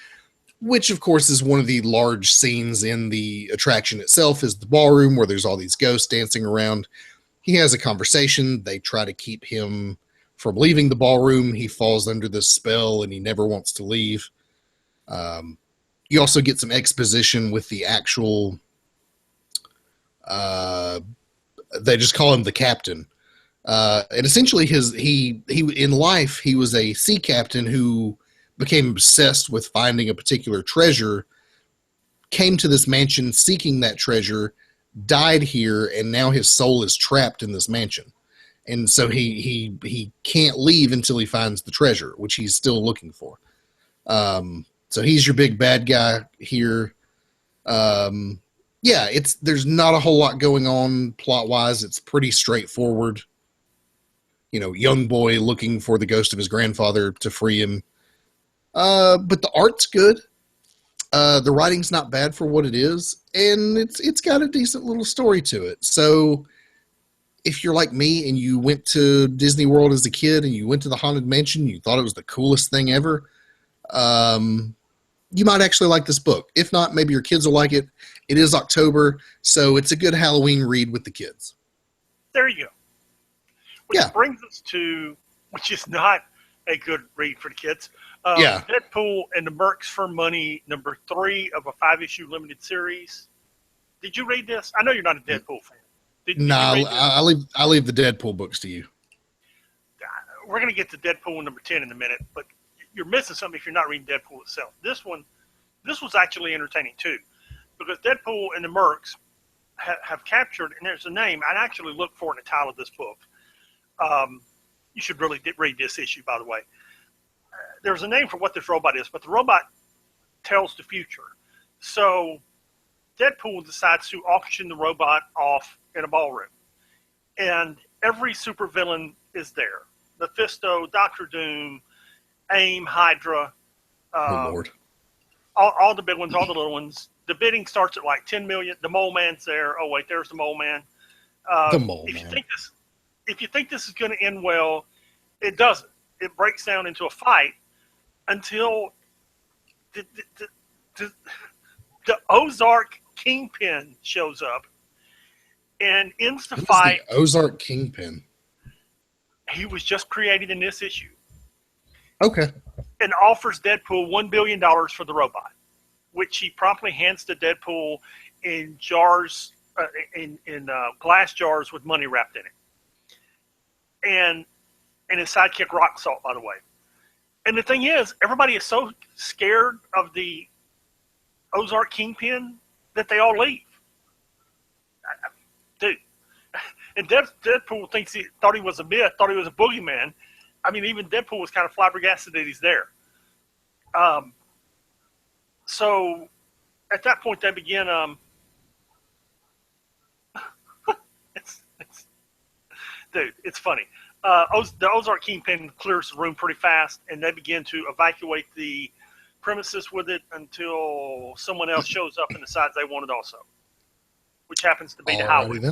Speaker 1: which of course is one of the large scenes in the attraction itself, is the ballroom where there's all these ghosts dancing around. He has a conversation. They try to keep him from leaving the ballroom. He falls under this spell and he never wants to leave. You also get some exposition with the actual, they just call him the captain. And essentially he in life, he was a sea captain who became obsessed with finding a particular treasure, came to this mansion seeking that treasure, died here, and now his soul is trapped in this mansion. And so he can't leave until he finds the treasure, which he's still looking for. So he's your big bad guy here. There's not a whole lot going on plot wise. It's pretty straightforward. Young boy looking for the ghost of his grandfather to free him. But the art's good. The writing's not bad for what it is, and it's got a decent little story to it. So if you're like me and you went to Disney World as a kid and you went to the Haunted Mansion, you thought it was the coolest thing ever, you might actually like this book. If not, maybe your kids will like it. It is October, so it's a good Halloween read with the kids.
Speaker 2: There you go. Which brings us to, which is not a good read for the kids. Deadpool and the Mercs for Money, number 3 of a 5-issue limited series. Did you read this? I know you're not a Deadpool fan.
Speaker 1: I leave the Deadpool books to you.
Speaker 2: We're going to get to Deadpool number 10 in a minute, but you're missing something if you're not reading Deadpool itself. This was actually entertaining too, because Deadpool and the Mercs have captured, and there's a name. I'd actually look for in the title of this book. You should really read this issue, by the way. There's a name for what this robot is, but the robot tells the future. So Deadpool decides to auction the robot off in a ballroom. And every supervillain is there. Mephisto, Doctor Doom, AIM, Hydra,
Speaker 1: Oh Lord.
Speaker 2: all the big ones, all the little ones. The bidding starts at like 10 million. The Mole Man's there. Oh wait, there's the Mole Man.
Speaker 1: The Mole
Speaker 2: if
Speaker 1: Man.
Speaker 2: you think this is going to end well, it doesn't. It breaks down into a fight until the Ozark Kingpin shows up and ends the
Speaker 1: Who's
Speaker 2: fight.
Speaker 1: the Ozark Kingpin?
Speaker 2: He was just created in this issue
Speaker 1: Okay.
Speaker 2: and offers Deadpool $1 billion for the robot, which he promptly hands to Deadpool in jars, in glass jars with money wrapped in it. And his sidekick Rock Salt, by the way. And the thing is, everybody is so scared of the Ozark Kingpin that they all leave. Dude. And Deadpool thought he was a myth, thought he was a boogeyman. I mean, even Deadpool was kind of flabbergasted that he's there. So at that point, they begin. Dude, it's funny. The Ozark Kingpin clears the room pretty fast, and they begin to evacuate the premises with it until someone else shows up and decides they want it also, which happens to be the Howard,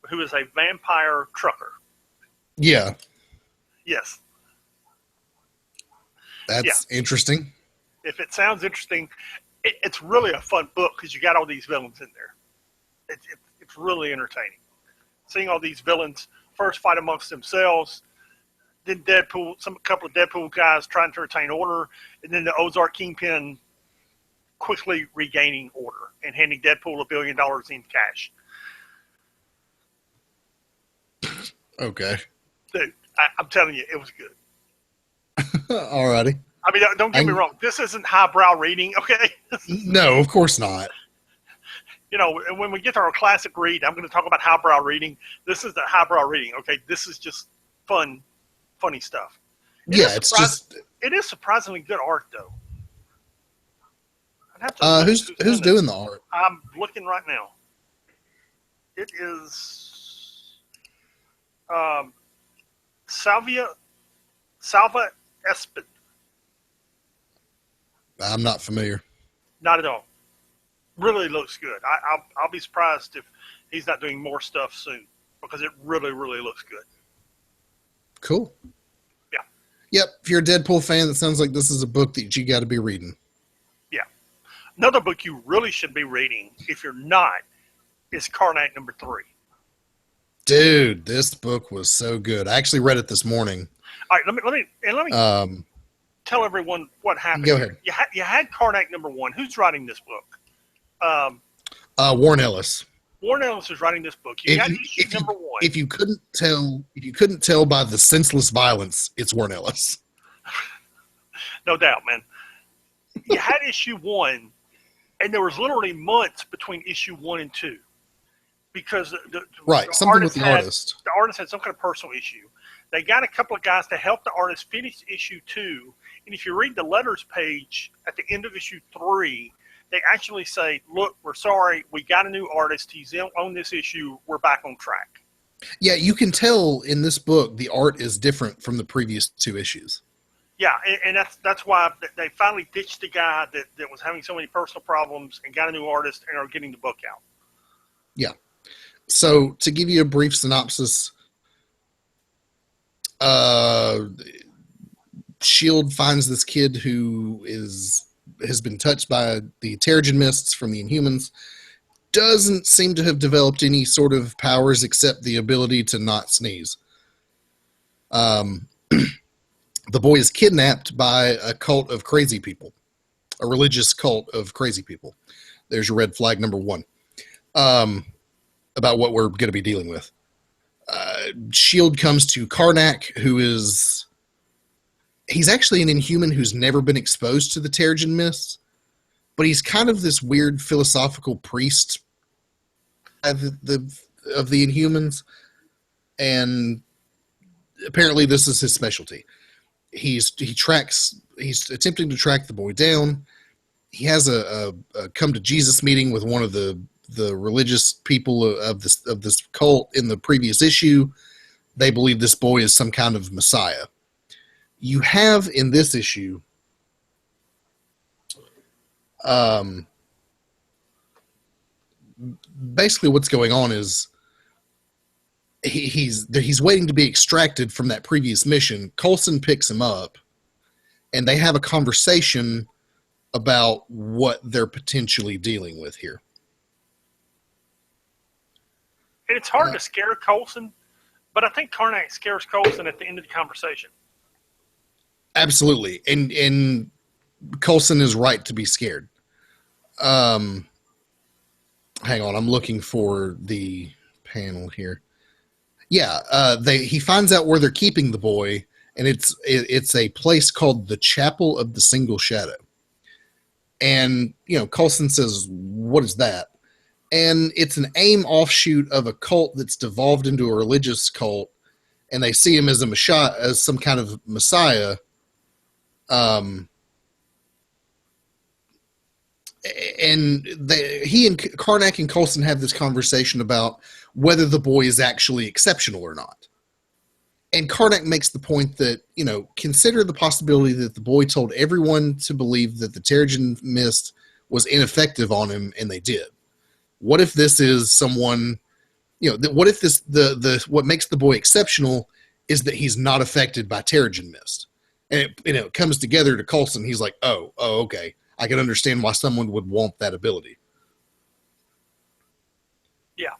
Speaker 2: who is a vampire trucker.
Speaker 1: Yeah.
Speaker 2: Yes.
Speaker 1: That's interesting.
Speaker 2: If it sounds interesting, it's really a fun book because you got all these villains in there. It's really entertaining. Seeing all these villains first fight amongst themselves, then a couple of Deadpool guys trying to retain order, and then the Ozark Kingpin quickly regaining order and handing Deadpool $1 billion in cash.
Speaker 1: Okay.
Speaker 2: Dude, I'm telling you, it was good.
Speaker 1: Alrighty.
Speaker 2: I mean, don't get me wrong. This isn't highbrow reading, okay?
Speaker 1: No, of course not.
Speaker 2: You know, when we get to our classic read, I'm going to talk about highbrow reading. This is the highbrow reading, okay? This is just funny stuff. It is surprisingly good art, though.
Speaker 1: Who's doing the art?
Speaker 2: I'm looking right now. It is Salva Espin.
Speaker 1: I'm not familiar.
Speaker 2: Not at all. Really looks good. I'll be surprised if he's not doing more stuff soon because it really, really looks good.
Speaker 1: Cool.
Speaker 2: Yeah.
Speaker 1: Yep. If you're a Deadpool fan, that sounds like this is a book that you got to be reading.
Speaker 2: Yeah. Another book you really should be reading, if you're not, is Karnak #3.
Speaker 1: Dude, this book was so good. I actually read it this morning.
Speaker 2: All right, let me tell everyone what happened.
Speaker 1: Go ahead.
Speaker 2: You had Karnak #1. Who's writing this book?
Speaker 1: Warren Ellis.
Speaker 2: Warren Ellis is writing this book. You got issue #1.
Speaker 1: If you couldn't tell by the senseless violence, it's Warren Ellis.
Speaker 2: No doubt, man. You had issue 1, and there was literally months between issue 1 and 2 because the
Speaker 1: something with the artist.
Speaker 2: The artist had some kind of personal issue. They got a couple of guys to help the artist finish issue 2, and if you read the letters page at the end of issue 3, they actually say, look, we're sorry, we got a new artist, he's on this issue, we're back on track.
Speaker 1: Yeah, you can tell in this book the art is different from the previous 2 issues.
Speaker 2: Yeah, and that's why they finally ditched the guy that was having so many personal problems and got a new artist and are getting the book out.
Speaker 1: Yeah. So, to give you a brief synopsis, S.H.I.E.L.D. finds this kid who has been touched by the Terrigen Mists from the Inhumans, doesn't seem to have developed any sort of powers except the ability to not sneeze. The boy is kidnapped by a cult of crazy people, a religious cult of crazy people. There's your red flag #1 about what we're going to be dealing with. S.H.I.E.L.D. comes to Karnak, he's actually an Inhuman who's never been exposed to the Terrigen Mists, but he's kind of this weird philosophical priest of the Inhumans, and apparently this is his specialty. He's attempting to track the boy down. He has a come to Jesus meeting with one of the religious people of this cult in the previous issue, they believe this boy is some kind of messiah. You have in this issue basically what's going on is he's waiting to be extracted from that previous mission. Coulson picks him up, and they have a conversation about what they're potentially dealing with here.
Speaker 2: And it's hard to scare Coulson, but I think Karnak scares Coulson at the end of the conversation.
Speaker 1: Absolutely, and Coulson is right to be scared. Hang on, I'm looking for the panel here. Yeah, he finds out where they're keeping the boy, and it's a place called the Chapel of the Single Shadow. And Coulson says, "What is that?" And it's an AIM offshoot of a cult that's devolved into a religious cult, and they see him as a messiah, as some kind of messiah. And he and Karnak and Coulson have this conversation about whether the boy is actually exceptional or not. And Karnak makes the point that, consider the possibility that the boy told everyone to believe that the Terrigen Mist was ineffective on him, and they did. What if this is someone, what if this, what makes the boy exceptional is that he's not affected by Terrigen Mist? And it comes together to Coulson. He's like, oh, okay. I can understand why someone would want that ability.
Speaker 2: Yeah.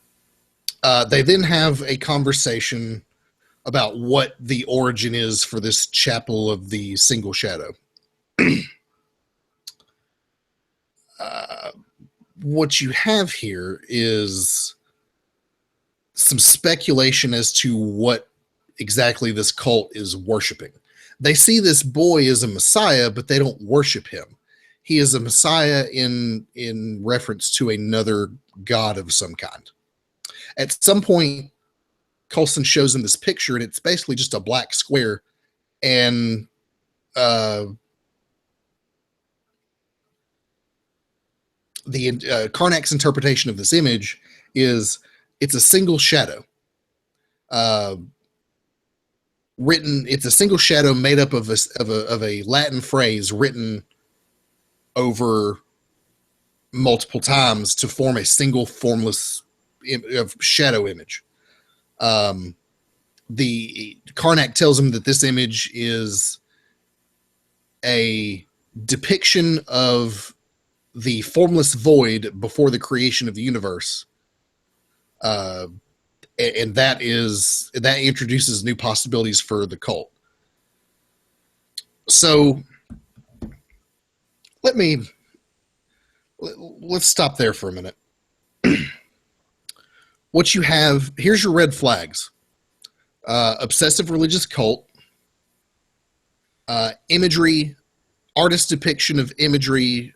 Speaker 1: They then have a conversation about what the origin is for this Chapel of the Single Shadow. What you have here is some speculation as to what exactly this cult is worshiping. They see this boy as a messiah, but they don't worship him. He is a messiah in reference to another god of some kind. At some point, Coulson shows him this picture, and it's basically just a black square, and Karnak's interpretation of this image is it's a single shadow. It's a single shadow made up of a Latin phrase written over multiple times to form a single formless shadow image. The Karnak tells him that this image is a depiction of the formless void before the creation of the universe. And that introduces new possibilities for the cult. So let's stop there for a minute. What you have, here's your red flags. Obsessive religious cult, imagery, artist depiction of imagery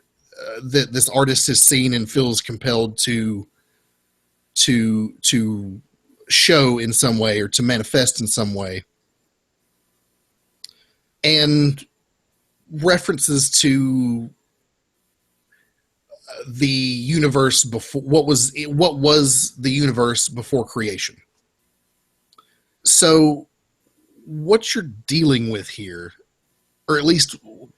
Speaker 1: that this artist has seen and feels compelled to show in some way or to manifest in some way, and references to the universe before what was the universe before creation. So what you're dealing with here, or at least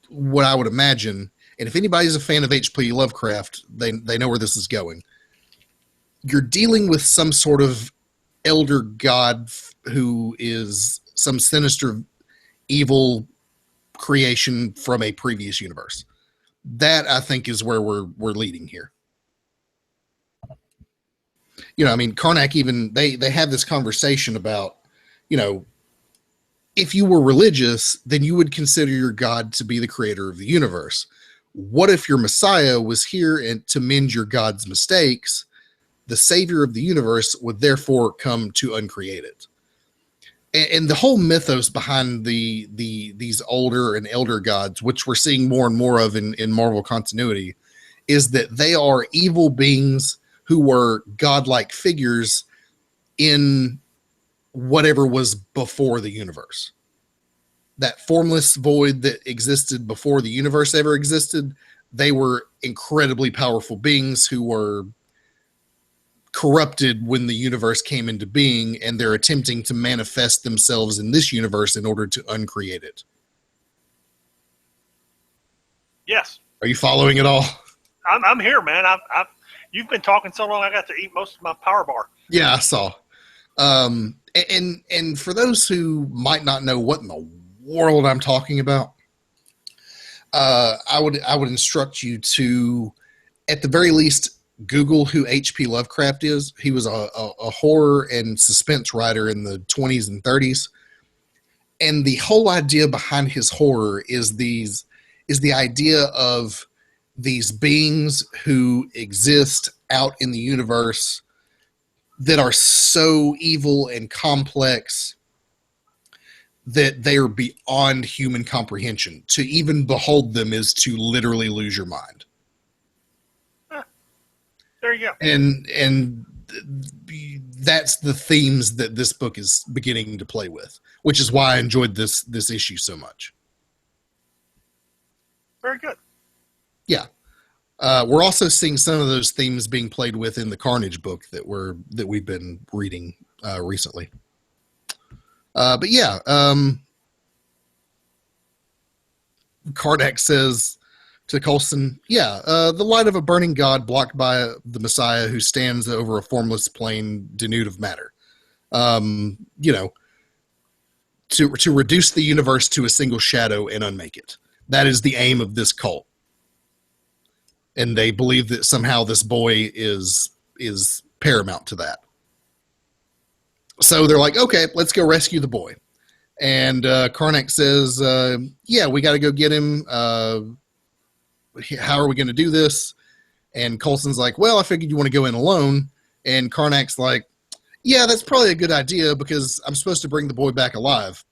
Speaker 1: what I would imagine, and if anybody's a fan of H.P. Lovecraft, they know where this is going. You're dealing with some sort of elder god who is some sinister evil creation from a previous universe. That, I think, is where we're leading here. Karnak even, they have this conversation about, if you were religious, then you would consider your God to be the creator of the universe. What if your Messiah was here and to mend your God's mistakes? The savior of the universe would therefore come to uncreate it. And the whole mythos behind these older and elder gods, which we're seeing more and more of in Marvel continuity, is that they are evil beings who were godlike figures in whatever was before the universe. That formless void that existed before the universe ever existed, they were incredibly powerful beings who were corrupted when the universe came into being, and they're attempting to manifest themselves in this universe in order to uncreate it.
Speaker 2: Yes.
Speaker 1: Are you following it all?
Speaker 2: I'm here, man. You've been talking so long, I got to eat most of my power bar.
Speaker 1: Yeah, I saw. And for those who might not know what in the world I'm talking about, I would instruct you to, at the very least, Google who H.P. Lovecraft is. He was a horror and suspense writer in the 20s and 30s, and the whole idea behind his horror is the idea of these beings who exist out in the universe that are so evil and complex that they are beyond human comprehension. To even behold them is to literally lose your mind.
Speaker 2: There you go.
Speaker 1: And that's the themes that this book is beginning to play with, which is why I enjoyed this issue so much.
Speaker 2: Very good.
Speaker 1: Yeah. We're also seeing some of those themes being played with in the Carnage book that we've been reading recently. But yeah, Karnak says to Coulson, the light of a burning god blocked by the Messiah who stands over a formless plane denude of matter. To reduce the universe to a single shadow and unmake it. That is the aim of this cult. And they believe that somehow this boy is paramount to that. So they're like, okay, let's go rescue the boy. And Karnak says, we got to go get him. How are we going to do this? And Coulson's like, well, I figured you want to go in alone. And Karnak's like, yeah, that's probably a good idea because I'm supposed to bring the boy back alive.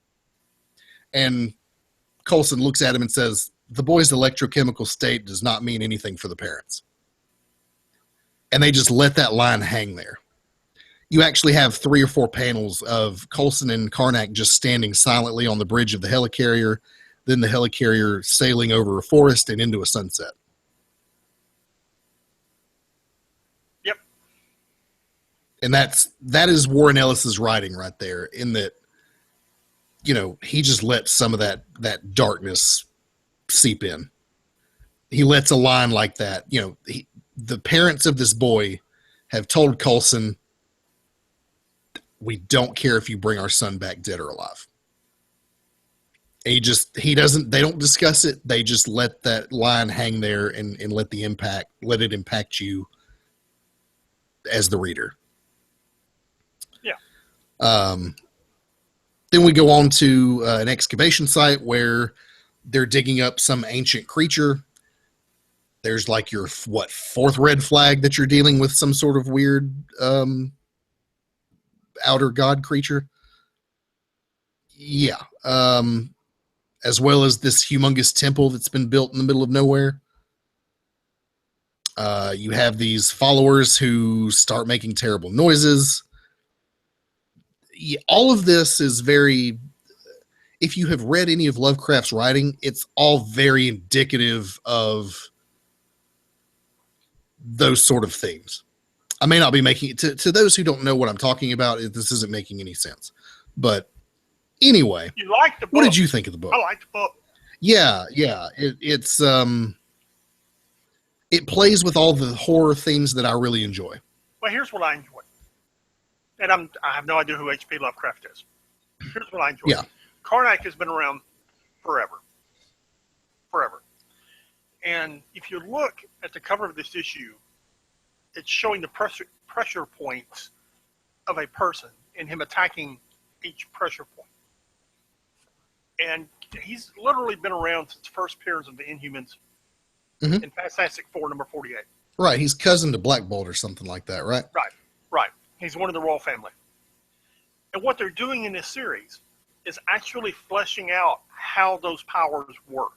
Speaker 1: And Coulson looks at him and says, the boy's electrochemical state does not mean anything for the parents. And they just let that line hang there. You actually have 3 or 4 panels of Coulson and Karnak just standing silently on the bridge of the helicarrier, then the helicarrier sailing over a forest and into a sunset.
Speaker 2: Yep.
Speaker 1: And that is Warren Ellis's writing right there, in that, he just lets some of that darkness seep in. He lets a line like that. The parents of this boy have told Coulson, we don't care if you bring our son back dead or alive. And they don't discuss it. They just let that line hang there and let it impact you as the reader.
Speaker 2: Yeah.
Speaker 1: Then we go on to an excavation site where they're digging up some ancient creature. There's like your 4th red flag that you're dealing with some sort of weird outer god creature. Yeah. As well as this humongous temple that's been built in the middle of nowhere. You have these followers who start making terrible noises. All of this is very, if you have read any of Lovecraft's writing, it's all very indicative of those sort of things. I may not be making it to those who don't know what I'm talking about. This isn't making any sense, but anyway,
Speaker 2: you like the book?
Speaker 1: What did you think of the book?
Speaker 2: I like the book.
Speaker 1: Yeah. It plays with all the horror themes that I really enjoy.
Speaker 2: Well, here's what I enjoy. And I have no idea who H.P. Lovecraft is. Here's what I enjoy.
Speaker 1: Yeah.
Speaker 2: Karnak has been around forever. And if you look at the cover of this issue, it's showing the pressure points of a person and him attacking each pressure point. And he's literally been around since first appearance of the Inhumans in Fantastic Four number 48.
Speaker 1: Right. He's cousin to Black Bolt or something like that, right?
Speaker 2: Right. He's one of the royal family. And what they're doing in this series is actually fleshing out how those powers work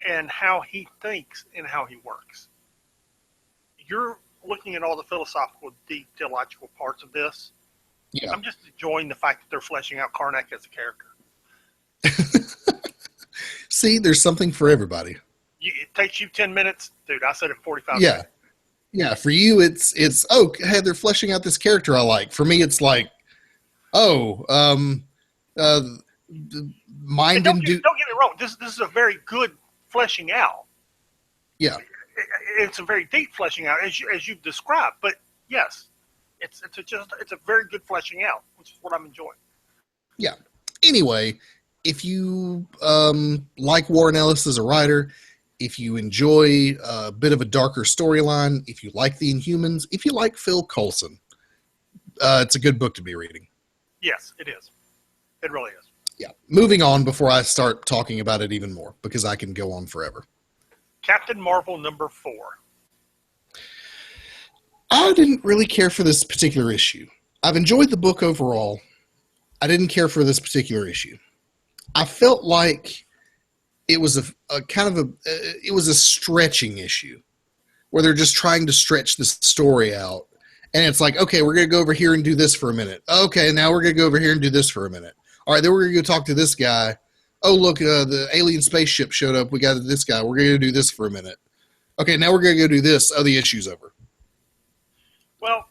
Speaker 2: and how he thinks and how he works. You're looking at all the philosophical, deep, theological parts of this.
Speaker 1: Yeah.
Speaker 2: I'm just enjoying the fact that they're fleshing out Karnak as a character.
Speaker 1: See, there's something for everybody.
Speaker 2: It takes you 10 minutes. Dude, I said it 45
Speaker 1: Yeah.
Speaker 2: minutes.
Speaker 1: Yeah, for you, it's oh, hey, they're fleshing out this character I like. For me, it's like, oh, uh, mine
Speaker 2: And don't
Speaker 1: didn't
Speaker 2: get
Speaker 1: do.
Speaker 2: don't get me wrong. This is a very good fleshing out.
Speaker 1: Yeah,
Speaker 2: It's a very deep fleshing out as you've described. But yes, it's a very good fleshing out, which is what I'm enjoying.
Speaker 1: yeah. Anyway, if you like Warren Ellis as a writer, if you enjoy a bit of a darker storyline, if you like the Inhumans, if you like Phil Coulson, it's a good book to be reading.
Speaker 2: Yes, it is. It really is.
Speaker 1: Yeah. Moving on before I start talking about it even more, because I can go on forever.
Speaker 2: Captain Marvel #4.
Speaker 1: I didn't really care for this particular issue. I've enjoyed the book overall. I didn't care for this particular issue. I felt like it was a kind of it was a stretching issue where they're just trying to stretch this story out. And it's like, okay, we're going to go over here and do this for a minute. Okay, now we're going to go over here and do this for a minute. All right, then we're going to go talk to this guy. Oh, look, the alien spaceship showed up. We got this guy. We're going to do this for a minute. Okay, now we're going to go do this. Oh, the issue's over.
Speaker 2: Well,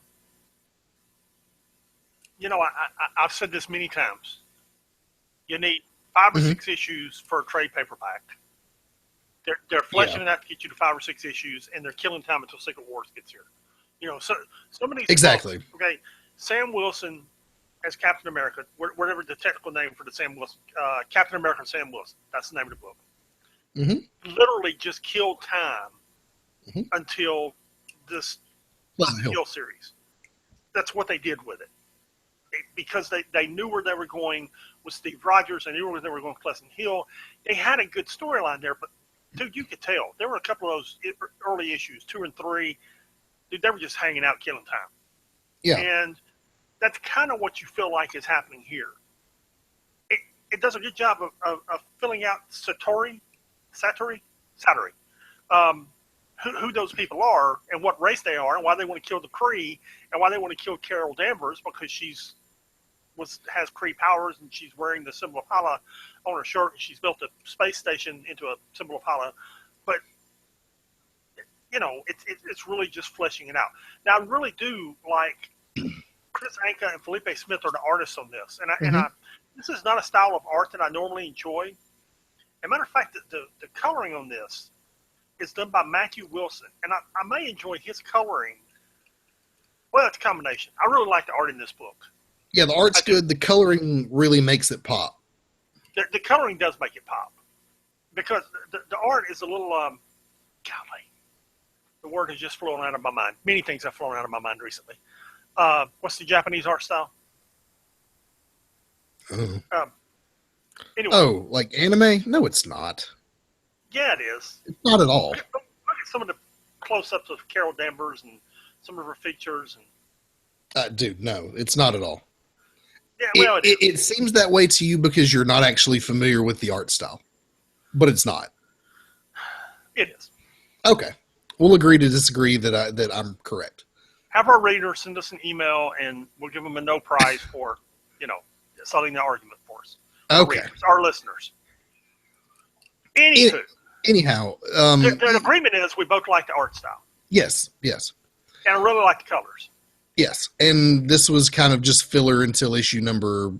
Speaker 2: I've said this many times. You need 5 or 6 issues for a trade paperback. They're fleshing it out to get you to 5 or 6 issues, and they're killing time until Secret Wars gets here. So some of these
Speaker 1: Exactly.
Speaker 2: books, okay, Sam Wilson as Captain America, whatever the technical name for the Sam Wilson, Captain America Sam Wilson, that's the name of the book. Literally just killed time until this Hill series. That's what they did with it. Because they knew where they were going with Steve Rogers. They knew where they were going with Pleasant Hill. They had a good storyline there, but, dude, you could tell. There were a couple of those early issues, 2 and 3. Dude, they were just hanging out, killing time.
Speaker 1: Yeah.
Speaker 2: And that's kind of what you feel like is happening here. It does a good job of filling out Satori, who those people are and what race they are and why they want to kill the Kree and why they want to kill Carol Danvers because has Kree powers and she's wearing the symbol of Hala on her shirt and she's built a space station into a symbol of Hala. But it's really just fleshing it out. Now I really do like Chris Anka and Felipe Smith are the artists on this, and I this is not a style of art that I normally enjoy. As a matter of fact, the coloring on this is done by Matthew Wilson, and I may enjoy his coloring. Well, it's a combination. I really like the art in this book.
Speaker 1: Yeah, the art's good. The coloring really makes it pop.
Speaker 2: The coloring does make it pop because the art is a little golly. The word has just flown out of my mind. Many things have flown out of my mind recently. What's the Japanese art style? Anyway.
Speaker 1: Oh, like anime? No, it's not.
Speaker 2: Yeah, it is.
Speaker 1: It's not at all.
Speaker 2: Look at some of the close-ups of Carol Danvers and some of her features. And
Speaker 1: dude, no, it's not at all.
Speaker 2: Yeah, well,
Speaker 1: it seems that way to you because you're not actually familiar with the art style, but it's not.
Speaker 2: It is.
Speaker 1: Okay, we'll agree to disagree that I'm correct.
Speaker 2: Have our readers send us an email, and we'll give them a no prize for settling the argument for us.
Speaker 1: Okay,
Speaker 2: our listeners. Anywho.
Speaker 1: Anyhow,
Speaker 2: the agreement is we both like the art style.
Speaker 1: Yes.
Speaker 2: And I really like the colors.
Speaker 1: Yes, and this was kind of just filler until issue number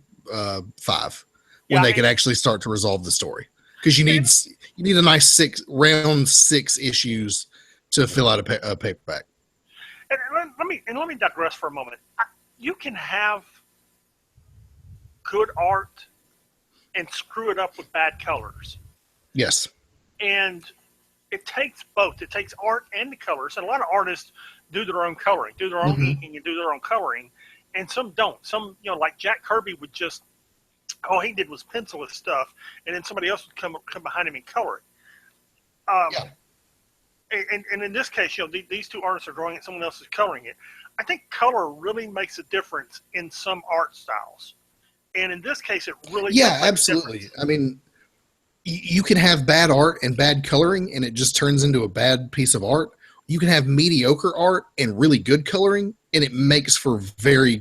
Speaker 1: 5, when they could actually start to resolve the story. Because you need a nice round 6 issues to fill out a paperback.
Speaker 2: And let me digress for a moment. You can have good art and screw it up with bad colors.
Speaker 1: Yes.
Speaker 2: And it takes both. It takes art and the colors. And a lot of artists do their own coloring, do their own inking, and do their own coloring. And some don't. Some, like Jack Kirby would just, all he did was pencil his stuff, and then somebody else would come behind him and color it. And in this case, these two artists are drawing it, someone else is coloring it. I think color really makes a difference in some art styles. And in this case, it really does make
Speaker 1: absolutely.
Speaker 2: a difference.
Speaker 1: I mean, you can have bad art and bad coloring, and it just turns into a bad piece of art. You can have mediocre art and really good coloring, and it makes for a very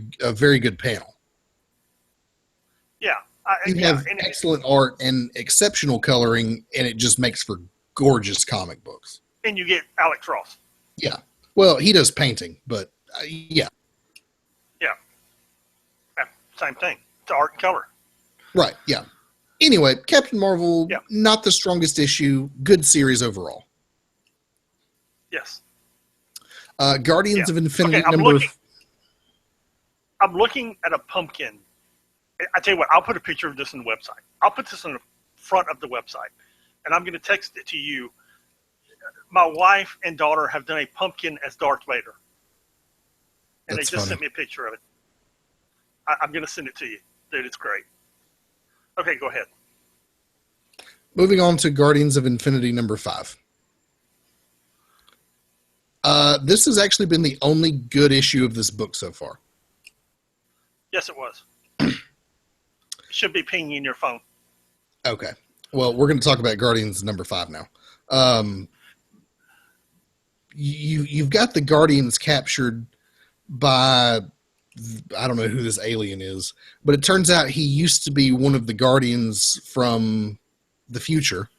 Speaker 1: good panel.
Speaker 2: Yeah.
Speaker 1: You have excellent art and exceptional coloring, and it just makes for gorgeous comic books.
Speaker 2: And you get Alex Ross.
Speaker 1: Yeah. Well, he does painting, but yeah,
Speaker 2: Yeah, same thing. It's art and color.
Speaker 1: right, yeah. Anyway, Captain Marvel,
Speaker 2: Yeah.
Speaker 1: not the strongest issue, good series overall.
Speaker 2: Yes.
Speaker 1: Guardians
Speaker 2: Yeah.
Speaker 1: of Infinity
Speaker 2: Okay,
Speaker 1: number.
Speaker 2: I'm looking at a pumpkin. I tell you what, I'll put a picture of this on the website. I'll put this on the front of the website, and I'm going to text it to you. My wife and daughter have done a pumpkin as Darth Vader, and
Speaker 1: That's
Speaker 2: they just
Speaker 1: funny.
Speaker 2: sent me a picture of it. I'm going to send it to you, dude. It's great. Okay, go ahead.
Speaker 1: Moving on to Guardians of Infinity number 5. This has actually been the only good issue of this book so far.
Speaker 2: Yes, it was. It should be pinging your phone.
Speaker 1: Okay. Well, we're going to talk about Guardians number 5 now. You've got the Guardians captured by, I don't know who this alien is, but it turns out he used to be one of the Guardians from the future,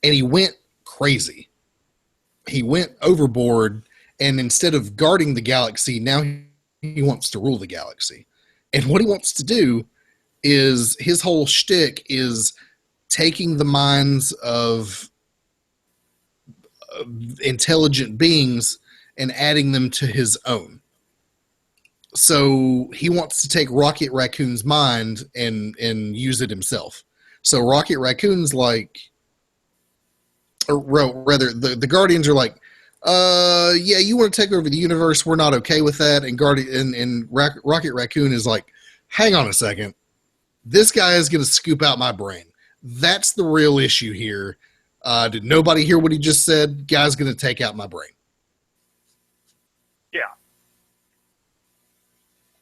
Speaker 1: and he went crazy. He went overboard, and instead of guarding the galaxy, now he wants to rule the galaxy. And what he wants to do is, his whole shtick is taking the minds of intelligent beings and adding them to his own. So he wants to take Rocket Raccoon's mind and use it himself. So Rocket Raccoon's like, or rather, the Guardians are like, yeah, you want to take over the universe? We're not okay with that. And Rocket Raccoon is like, hang on a second, this guy is going to scoop out my brain. That's the real issue here. Did nobody hear what he just said? Guy's going to take out my brain.
Speaker 2: Yeah.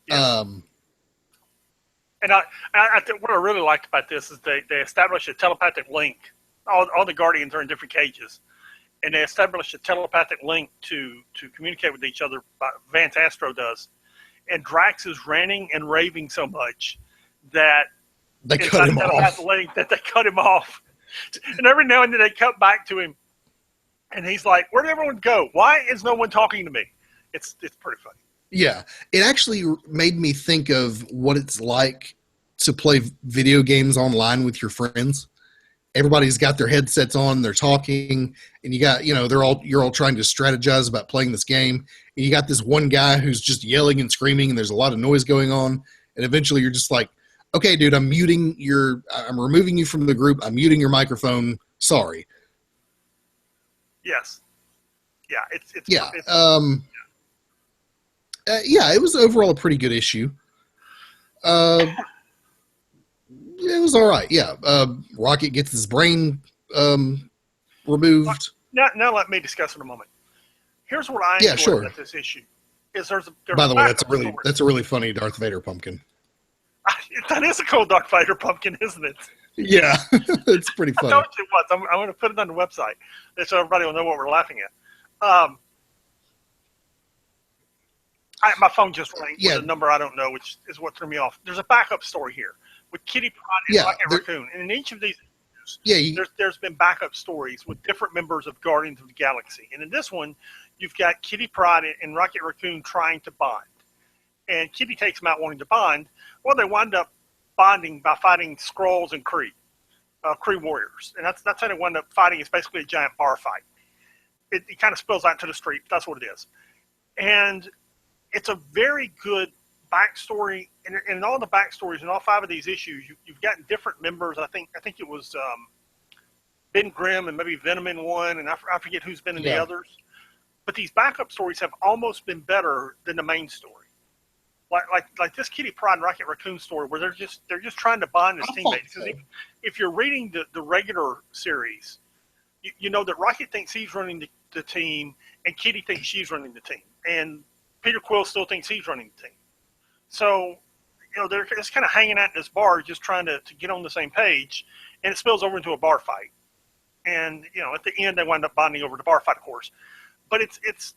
Speaker 2: Yeah. And I think what I really liked about this is they established a telepathic link. All the Guardians are in different cages, and they established a telepathic link to communicate with each other. Vance Astro does, and Drax is ranting and raving so much that
Speaker 1: they cut him off.
Speaker 2: Link that they cut him off, and every now and then they cut back to him, and he's like, "Where did everyone go? Why is no one talking to me?" It's pretty funny.
Speaker 1: Yeah, it actually made me think of what it's like to play video games online with your friends. Everybody's got their headsets on, they're talking, and you got, you're all trying to strategize about playing this game. And you got this one guy who's just yelling and screaming, and there's a lot of noise going on. And eventually you're just like, okay, dude, I'm removing you from the group. I'm muting your microphone. Sorry.
Speaker 2: Yes. Yeah.
Speaker 1: Yeah, it was overall a pretty good issue. It was all right. Yeah. Rocket gets his brain removed.
Speaker 2: Now let me discuss in a moment. Here's what I enjoy about this issue. Is there's
Speaker 1: By the way, that's a really funny Darth Vader pumpkin.
Speaker 2: That is a cool Darth Vader pumpkin, isn't it?
Speaker 1: Yeah, it's pretty funny.
Speaker 2: I told you what. I'm going to put it on the website so everybody will know what we're laughing at. My phone just rang with a number I don't know, which is what threw me off. There's a backup story here with Kitty Pryde and Rocket Raccoon, and in each of these issues, there's been backup stories with different members of Guardians of the Galaxy, and in this one, you've got Kitty Pryde and Rocket Raccoon trying to bond, and Kitty takes them out wanting to bond. Well, they wind up bonding by fighting Skrulls and Kree warriors, and that's how they wind up fighting. It's basically a giant bar fight. It kind of spills out to the street. That's what it is, and it's a very good backstory, and in all the backstories in all 5 of these issues, you've gotten different members. I think it was Ben Grimm and maybe Venom in one, and I forget who's been in the others. But these backup stories have almost been better than the main story. Like this Kitty Pryde and Rocket Raccoon story, where they're just trying to bond as teammates. Because if you're reading the regular series, you know that Rocket thinks he's running the team, and Kitty thinks she's running the team, and Peter Quill still thinks he's running the team. So, they're just kind of hanging out in this bar, just trying to get on the same page, and it spills over into a bar fight. And, at the end, they wind up bonding over the bar fight, of course. But it's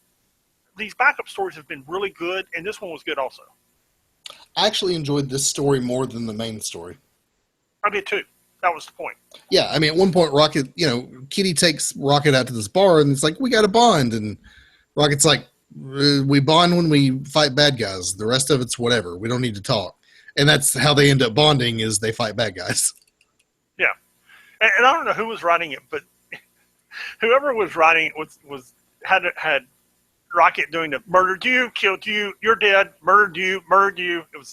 Speaker 2: these backup stories have been really good, and this one was good also.
Speaker 1: I actually enjoyed this story more than the main story.
Speaker 2: I did too. That was the point.
Speaker 1: Yeah, I mean, at one point, Rocket, Kitty takes Rocket out to this bar, and it's like, we got a bond, and Rocket's like, we bond when we fight bad guys. The rest of it's whatever. We don't need to talk. And that's how they end up bonding is they fight bad guys.
Speaker 2: Yeah, and I don't know who was writing it, but whoever was writing it was had Rocket doing the murdered you, killed you, you're dead, murdered you. It was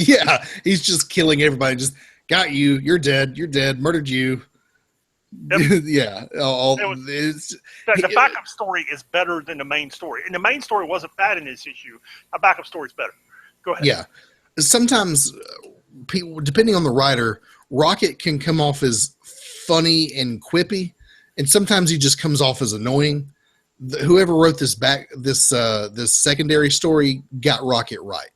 Speaker 1: Yeah, he's just killing everybody. Just got you, you're dead, murdered you.
Speaker 2: Yep.
Speaker 1: Yeah,
Speaker 2: the backup story is better than the main story, and the main story wasn't bad in this issue. A backup story is better. Go ahead.
Speaker 1: Yeah, sometimes people, depending on the writer, Rocket can come off as funny and quippy, and sometimes he just comes off as annoying. Whoever wrote this secondary story got Rocket right.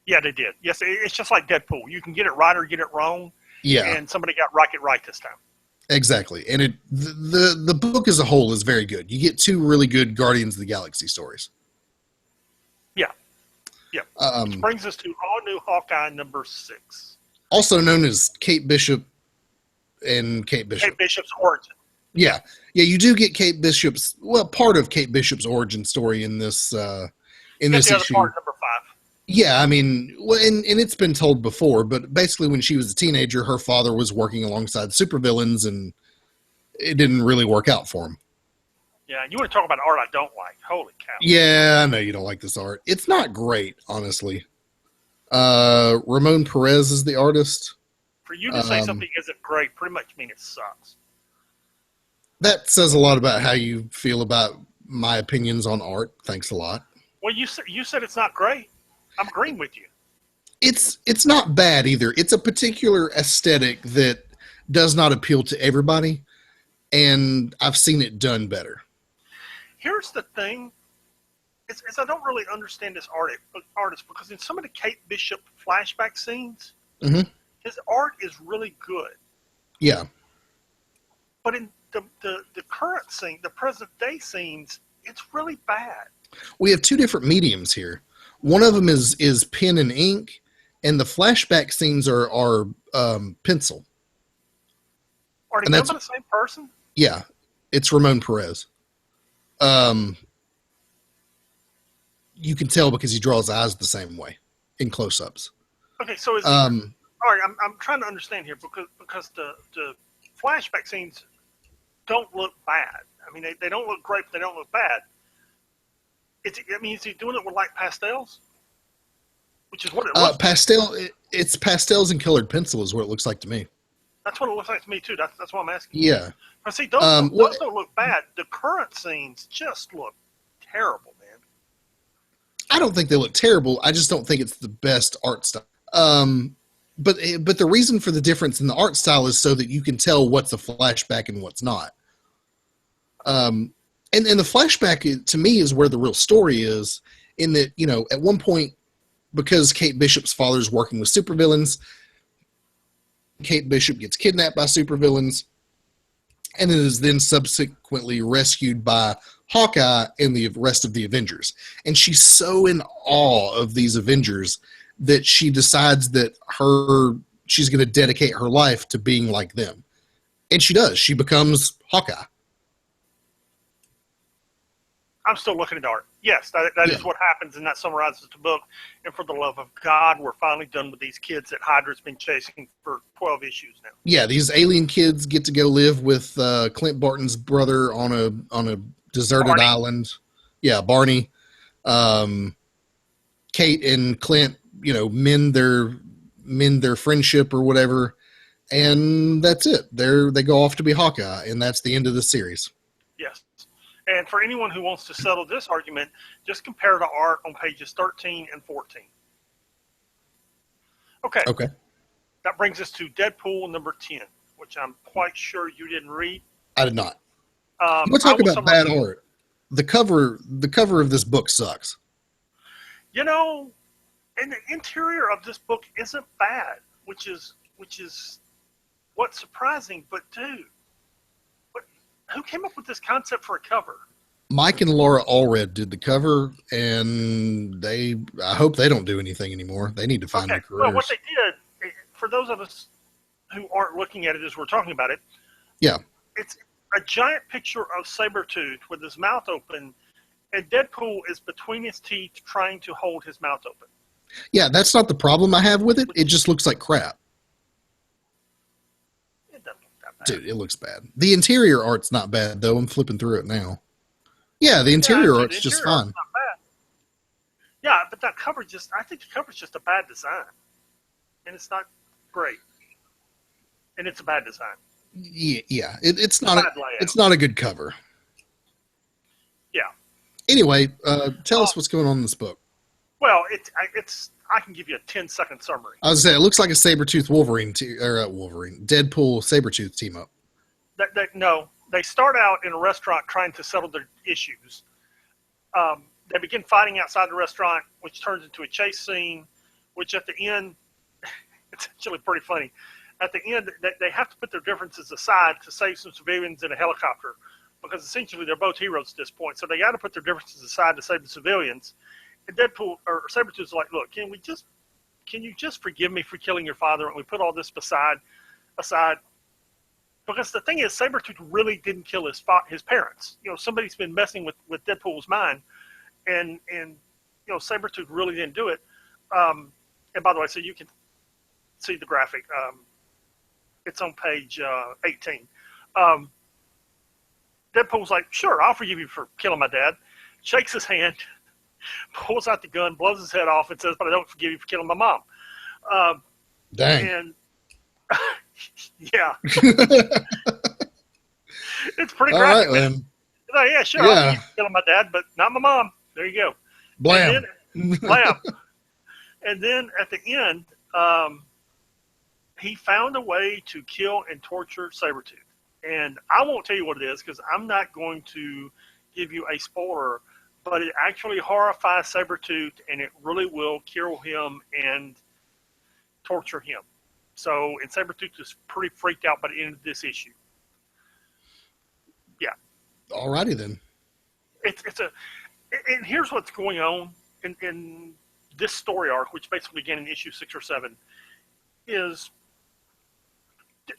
Speaker 2: Yeah, they did. Yes, it's just like Deadpool. You can get it right or get it wrong.
Speaker 1: Yeah,
Speaker 2: and somebody got Rocket right this time.
Speaker 1: Exactly, and the book as a whole is very good. You get two really good Guardians of the Galaxy stories.
Speaker 2: Yeah. Which brings us to All New Hawkeye number 6,
Speaker 1: also known as Kate Bishop and Kate Bishop.
Speaker 2: Kate Bishop's origin.
Speaker 1: Yeah, you do get Kate Bishop's part of Kate Bishop's origin story in this issue.
Speaker 2: Part, number 5.
Speaker 1: Yeah, I mean, and it's been told before, but basically when she was a teenager, her father was working alongside supervillains, and it didn't really work out for him.
Speaker 2: Yeah, you want to talk about art I don't like. Holy cow.
Speaker 1: Yeah, I know you don't like this art. It's not great, honestly. Ramon Perez is the artist.
Speaker 2: For you to say something isn't great pretty much means it sucks.
Speaker 1: That says a lot about how you feel about my opinions on art. Thanks a lot.
Speaker 2: Well, you said it's not great. I'm agreeing with you.
Speaker 1: It's not bad either. It's a particular aesthetic that does not appeal to everybody, and I've seen it done better.
Speaker 2: Here's the thing: is I don't really understand this artist because in some of the Kate Bishop flashback scenes, his art is really good.
Speaker 1: Yeah,
Speaker 2: but in the current scene, the present day scenes, it's really bad.
Speaker 1: We have two different mediums here. One of them is pen and ink, and the flashback scenes are pencil.
Speaker 2: Are they done by the same person?
Speaker 1: Yeah, it's Ramon Perez. You can tell because he draws eyes the same way in close-ups.
Speaker 2: Okay, so all right, I'm trying to understand here because the flashback scenes don't look bad. I mean, they don't look great, but they don't look bad. Is he doing it with light pastels? Which is what it looks
Speaker 1: like. It's pastels and colored pencil is what it looks like to me.
Speaker 2: That's what it looks like to me, too. That's why I'm asking.
Speaker 1: Yeah.
Speaker 2: But see, those don't look bad. The current scenes just look terrible, man.
Speaker 1: I don't think they look terrible. I just don't think it's the best art style. But the reason for the difference in the art style is so that you can tell what's a flashback and what's not. And the flashback, to me, is where the real story is, in that, at one point, because Kate Bishop's father's working with supervillains, Kate Bishop gets kidnapped by supervillains, and it is then subsequently rescued by Hawkeye and the rest of the Avengers. And she's so in awe of these Avengers that she decides that she's going to dedicate her life to being like them. And she does. She becomes Hawkeye.
Speaker 2: I'm still looking at art. Yes, that is what happens, and that summarizes the book. And for the love of God, we're finally done with these kids that Hydra's been chasing for 12 issues now. Yeah,
Speaker 1: these alien kids get to go live with Clint Barton's brother on a deserted island. Yeah, Barney. Kate and Clint, mend their friendship or whatever, and that's it. They go off to be Hawkeye, and that's the end of the series.
Speaker 2: Yes. And for anyone who wants to settle this argument, just compare the art on pages 13 and 14. Okay. That brings us to Deadpool number 10, which I'm quite sure you didn't read.
Speaker 1: I did not. We'll talk about bad art. The cover of this book sucks.
Speaker 2: And the interior of this book isn't bad, which is what's surprising. But dude, who came up with this concept for a cover?
Speaker 1: Mike and Laura Allred did the cover, and I hope they don't do anything anymore. They need to find new careers.
Speaker 2: Well, what they did, for those of us who aren't looking at it as we're talking about it,
Speaker 1: yeah,
Speaker 2: it's a giant picture of Sabretooth with his mouth open, and Deadpool is between his teeth trying to hold his mouth open.
Speaker 1: Yeah, that's not the problem I have with it. It just looks like crap.
Speaker 2: It doesn't look that bad.
Speaker 1: Dude, it looks bad. The interior art's not bad, though. I'm flipping through it now. Yeah, the interior art's just fine.
Speaker 2: Not bad. Yeah, but that cover I think the cover's just a bad design. And it's not great. And it's a bad design.
Speaker 1: Yeah. It's not a good cover.
Speaker 2: Yeah.
Speaker 1: Anyway, tell us what's going on in this book.
Speaker 2: Well, I can give you a 10-second summary.
Speaker 1: I was saying, it looks like a Sabretooth Deadpool Sabretooth team up.
Speaker 2: No, they start out in a restaurant trying to settle their issues. They begin fighting outside the restaurant, which turns into a chase scene, which at the end, it's actually pretty funny. At the end, they have to put their differences aside to save some civilians in a helicopter, because essentially they're both heroes at this point. So they got to put their differences aside to save the civilians. And Deadpool or Sabretooth's like, look, can you just forgive me for killing your father, and we put all this aside? Because the thing is, Sabretooth really didn't kill his parents. Somebody's been messing with Deadpool's mind, and Sabretooth really didn't do it. And by the way, so you can see the graphic. It's on page 18. Deadpool's like, sure, I'll forgive you for killing my dad. Shakes his hand, pulls out the gun, blows his head off, and says, but I don't forgive you for killing my mom.
Speaker 1: Dang.
Speaker 2: And yeah. It's pretty graphic.
Speaker 1: All right, man.
Speaker 2: Yeah, sure. I'll forgive you for killing my dad, but not my mom. There you go.
Speaker 1: Blam.
Speaker 2: Blam. And then at the end, he found a way to kill and torture Sabretooth. And I won't tell you what it is, because I'm not going to give you a spoiler, but it actually horrifies Sabretooth, and it really will kill him and torture him. And Sabretooth is pretty freaked out by the end of this issue. Yeah.
Speaker 1: Alrighty then.
Speaker 2: And here's what's going on in this story arc, which basically began in issue 6 or 7, is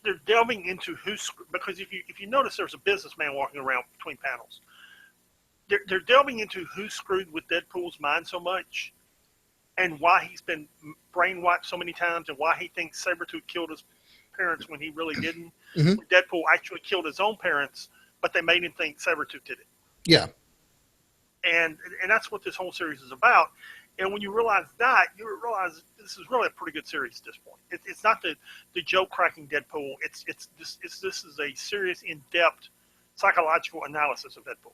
Speaker 2: they're delving into because if you notice, there's a businessman walking around between panels. They're delving into who screwed with Deadpool's mind so much, and why he's been brainwashed so many times, and why he thinks Sabretooth killed his parents when he really didn't.
Speaker 1: Mm-hmm.
Speaker 2: Deadpool actually killed his own parents, but they made him think Sabretooth did it.
Speaker 1: Yeah.
Speaker 2: And that's what this whole series is about. And when you realize that, you realize this is really a pretty good series at this point. It's not the joke cracking Deadpool. This is a serious, in-depth psychological analysis of Deadpool.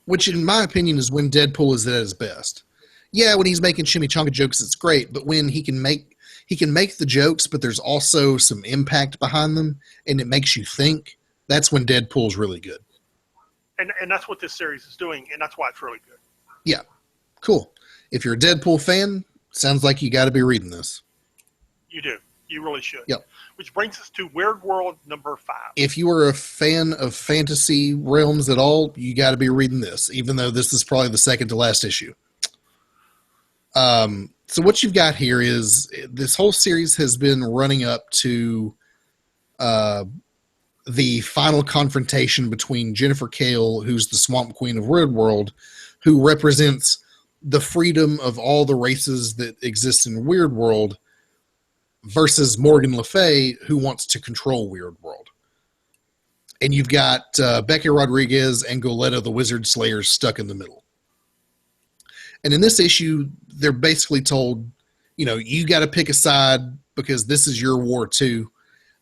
Speaker 1: Which, in my opinion, is when Deadpool is at his best. Yeah, when he's making chimichanga jokes, it's great. But when he can make the jokes, but there's also some impact behind them, and it makes you think, that's when Deadpool's really good.
Speaker 2: And that's what this series is doing, and that's why it's really good.
Speaker 1: Yeah. Cool. If you're a Deadpool fan, sounds like you got to be reading this.
Speaker 2: You do. You really should.
Speaker 1: Yep.
Speaker 2: Which brings us to Weird World number 5.
Speaker 1: If you are a fan of fantasy realms at all, you got to be reading this, even though this is probably the second to last issue. So what you've got here is this whole series has been running up to the final confrontation between Jennifer Kale, who's the Swamp Queen of Weird World, who represents the freedom of all the races that exist in Weird World, versus Morgan Le Fay, who wants to control Weird World. And you've got Becky Rodriguez and Goleta the Wizard Slayers stuck in the middle. And in this issue, they're basically told, you got to pick a side because this is your war too.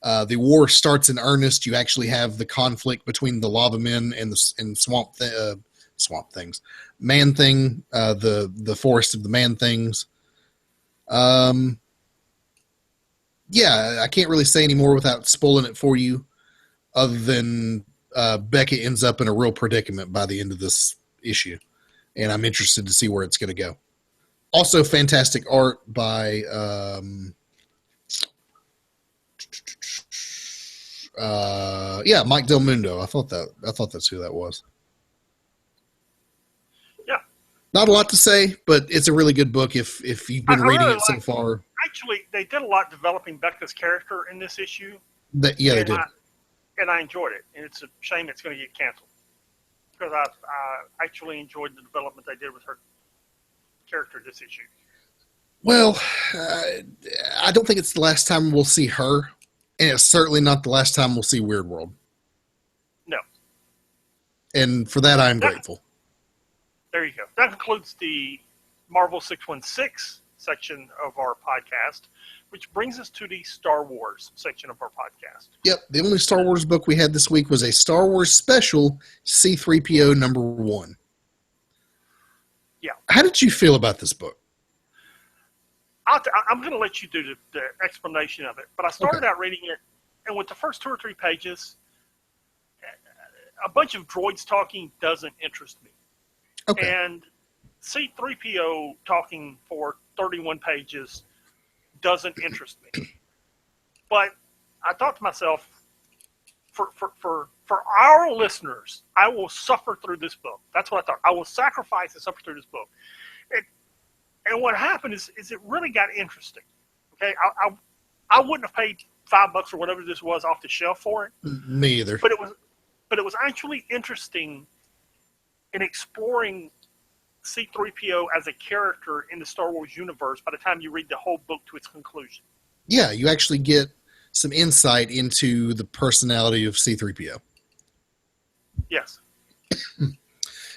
Speaker 1: The war starts in earnest. You actually have the conflict between the Lava Men and Swamp Things. Man Thing, the Forest of the Man Things. Yeah, I can't really say any more without spoiling it for you, other than Becca ends up in a real predicament by the end of this issue, and I'm interested to see where it's going to go. Also, fantastic art by Mike Del Mundo. I thought that's who that was.
Speaker 2: Yeah.
Speaker 1: Not a lot to say, but it's a really good book if you've been reading it so far.
Speaker 2: Actually, they did a lot developing Becca's character in this issue.
Speaker 1: They did.
Speaker 2: And I enjoyed it. And it's a shame it's going to get canceled. because I actually enjoyed the development they did with her character this issue.
Speaker 1: Well, I don't think it's the last time we'll see her, and it's certainly not the last time we'll see Weird World.
Speaker 2: No.
Speaker 1: And for that, I am grateful.
Speaker 2: There you go. That concludes the Marvel 616 section of our podcast, which brings us to the Star Wars section of our podcast.
Speaker 1: Yep, the only Star Wars book we had this week was a Star Wars special, C-3PO #1.
Speaker 2: Yeah.
Speaker 1: How did you feel about this book?
Speaker 2: I'm going to let you do the explanation of it, but I started out reading it, and with the first 2 or 3 pages, a bunch of droids talking doesn't interest me.
Speaker 1: Okay.
Speaker 2: And C-3PO talking for 31 pages doesn't interest me. But I thought to myself, for our listeners, I will suffer through this book. That's what I thought. I will sacrifice and suffer through this book. And what happened is it really got interesting. Okay, I wouldn't have paid $5 or whatever this was off the shelf for it.
Speaker 1: Me either.
Speaker 2: But it was actually interesting in exploring C-3PO as a character in the Star Wars universe by the time you read the whole book to its conclusion.
Speaker 1: Yeah, you actually get some insight into the personality of C-3PO.
Speaker 2: Yes.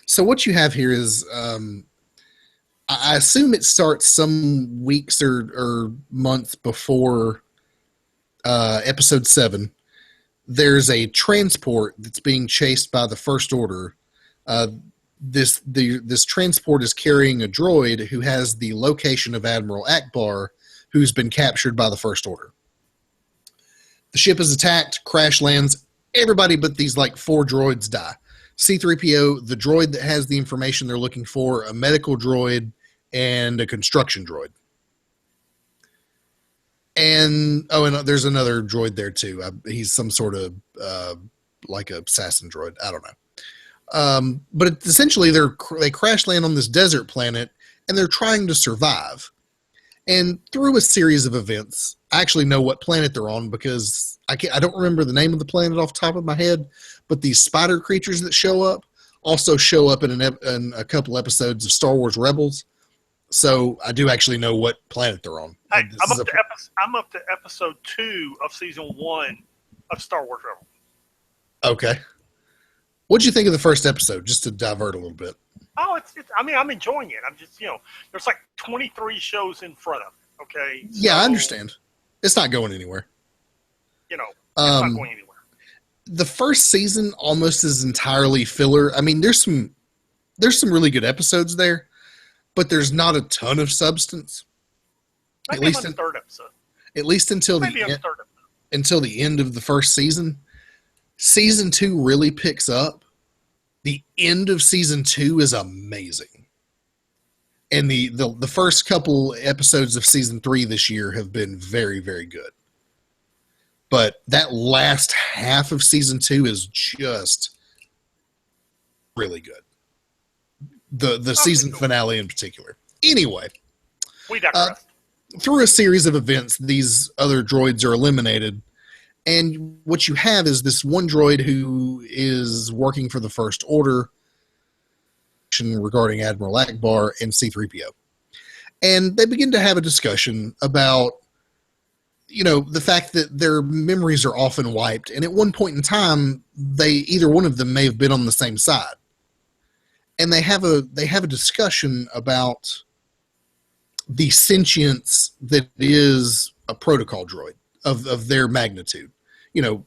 Speaker 1: So what you have here is, I assume it starts some weeks or months before Episode 7. There's a transport that's being chased by the First Order. This transport is carrying a droid who has the location of Admiral Akbar, who's been captured by the First Order. The ship is attacked, crash lands. Everybody but these 4 droids die. C-3PO, the droid that has the information they're looking for, a medical droid, and a construction droid. And there's another droid there too. He's some sort of assassin droid. I don't know. But essentially they crash land on this desert planet, and they're trying to survive. And through a series of events, I actually know what planet they're on because I don't remember the name of the planet off the top of my head, but these spider creatures that show up also show up in a couple episodes of Star Wars Rebels. So I do actually know what planet they're on.
Speaker 2: Hey, I'm up to episode 2 of season 1 of Star Wars Rebels.
Speaker 1: Okay. What'd you think of the first episode, just to divert a little bit?
Speaker 2: Oh, I'm enjoying it. I'm just, there's 23 shows in front of it, okay?
Speaker 1: Yeah, I understand. It's not going anywhere.
Speaker 2: It's not going anywhere.
Speaker 1: The first season almost is entirely filler. I mean, there's some really good episodes there, but there's not a ton of substance.
Speaker 2: Maybe on the third episode.
Speaker 1: At least until the end of the first season. Season 2 really picks up. The end of season 2 is amazing. And the first couple episodes of season 3 this year have been very, very good. But that last half of season 2 is just really good. The season finale in particular. Anyway,
Speaker 2: we digress.
Speaker 1: Through a series of events, these other droids are eliminated. And what you have is this one droid who is working for the First Order regarding Admiral Akbar and C-3PO. And they begin to have a discussion about, the fact that their memories are often wiped. And at one point in time, either one of them may have been on the same side. And they have a discussion about the sentience that is a protocol droid of their magnitude. Because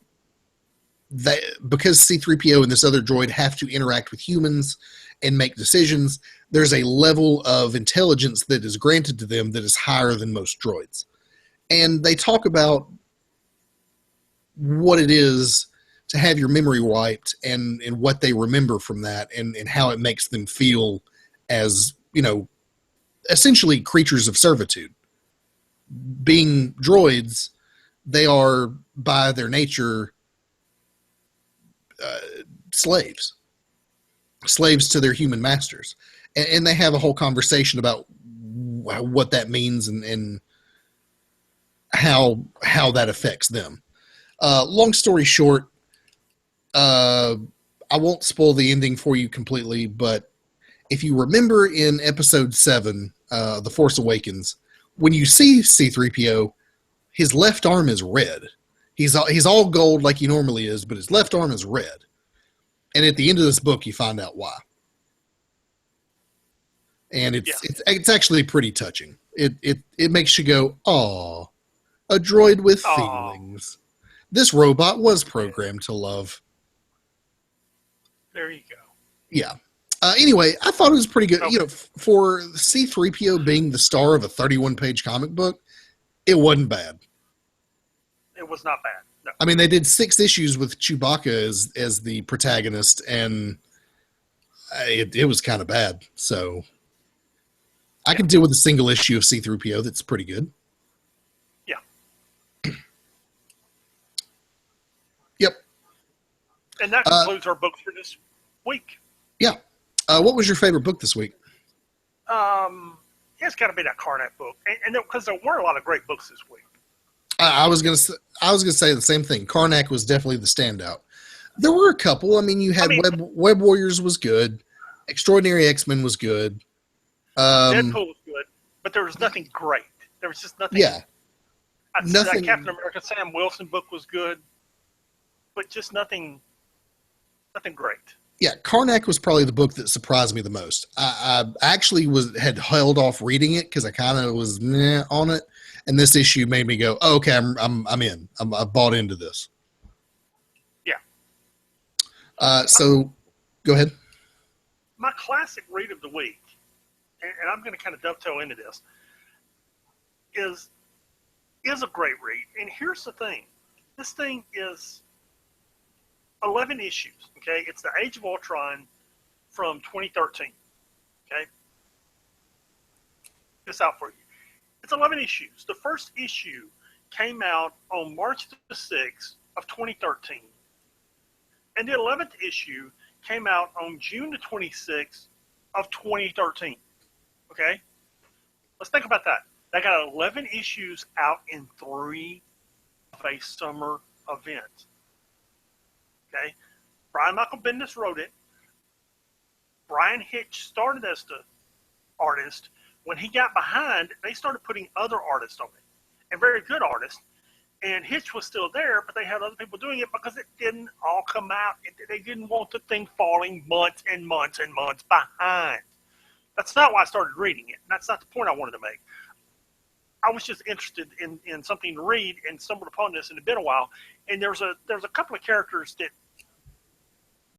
Speaker 1: C-3PO and this other droid have to interact with humans and make decisions, there's a level of intelligence that is granted to them that is higher than most droids. And they talk about what it is to have your memory wiped and what they remember from that and how it makes them feel as, essentially creatures of servitude. Being droids, they are, by their nature, slaves to their human masters. And they have a whole conversation about what that means and how that affects them. Long story short, I won't spoil the ending for you completely, but if you remember in episode 7, The Force Awakens, when you see C-3PO, his left arm is red. He's all gold like he normally is, but his left arm is red. And at the end of this book, you find out why. And it's actually pretty touching. It makes you go, "Aw, a droid with feelings. This robot was programmed to love."
Speaker 2: There you go.
Speaker 1: Yeah. Anyway, I thought it was pretty good. Okay. For C-3PO being the star of a 31-page comic book, it wasn't bad.
Speaker 2: It was not bad. No.
Speaker 1: I mean, they did 6 issues with Chewbacca as the protagonist, and it was kind of bad. So I can deal with a single issue of C-3PO that's pretty good.
Speaker 2: Yeah.
Speaker 1: Yep.
Speaker 2: And that concludes our books for this week.
Speaker 1: Yeah. What was your favorite book this week?
Speaker 2: It's got to be that Karnak book, and because there weren't a lot of great books this week.
Speaker 1: I was gonna say the same thing. Karnak was definitely the standout. There were a couple. I mean, you had Web Warriors was good. Extraordinary X-Men was good.
Speaker 2: Deadpool was good, but there was nothing great. There was just nothing.
Speaker 1: Yeah.
Speaker 2: That Captain America Sam Wilson book was good, but just nothing great.
Speaker 1: Yeah, Karnak was probably the book that surprised me the most. I actually had held off reading it because I kind of was meh on it, and this issue made me go, "Oh, okay, I'm in. I've bought into this."
Speaker 2: Yeah.
Speaker 1: So, go ahead.
Speaker 2: My classic read of the week, and I'm going to kind of dovetail into this, is a great read. And here's the thing: this thing is 11 issues, okay? It's the Age of Ultron from 2013, okay? This out for you. It's 11 issues. The first issue came out on March the 6th of 2013. And the 11th issue came out on June the 26th of 2013, okay? Let's think about that. They got 11 issues out in 3 of a summer event. Okay, Brian Michael Bendis wrote it. Brian Hitch started as the artist. When he got behind, they started putting other artists on it, and very good artists. And Hitch was still there, but they had other people doing it because it didn't all come out. They didn't want the thing falling months and months and months behind. That's not why I started reading it. That's not the point I wanted to make. I was just interested in something to read and stumbled upon this, and it's been a while. And there's a couple of characters that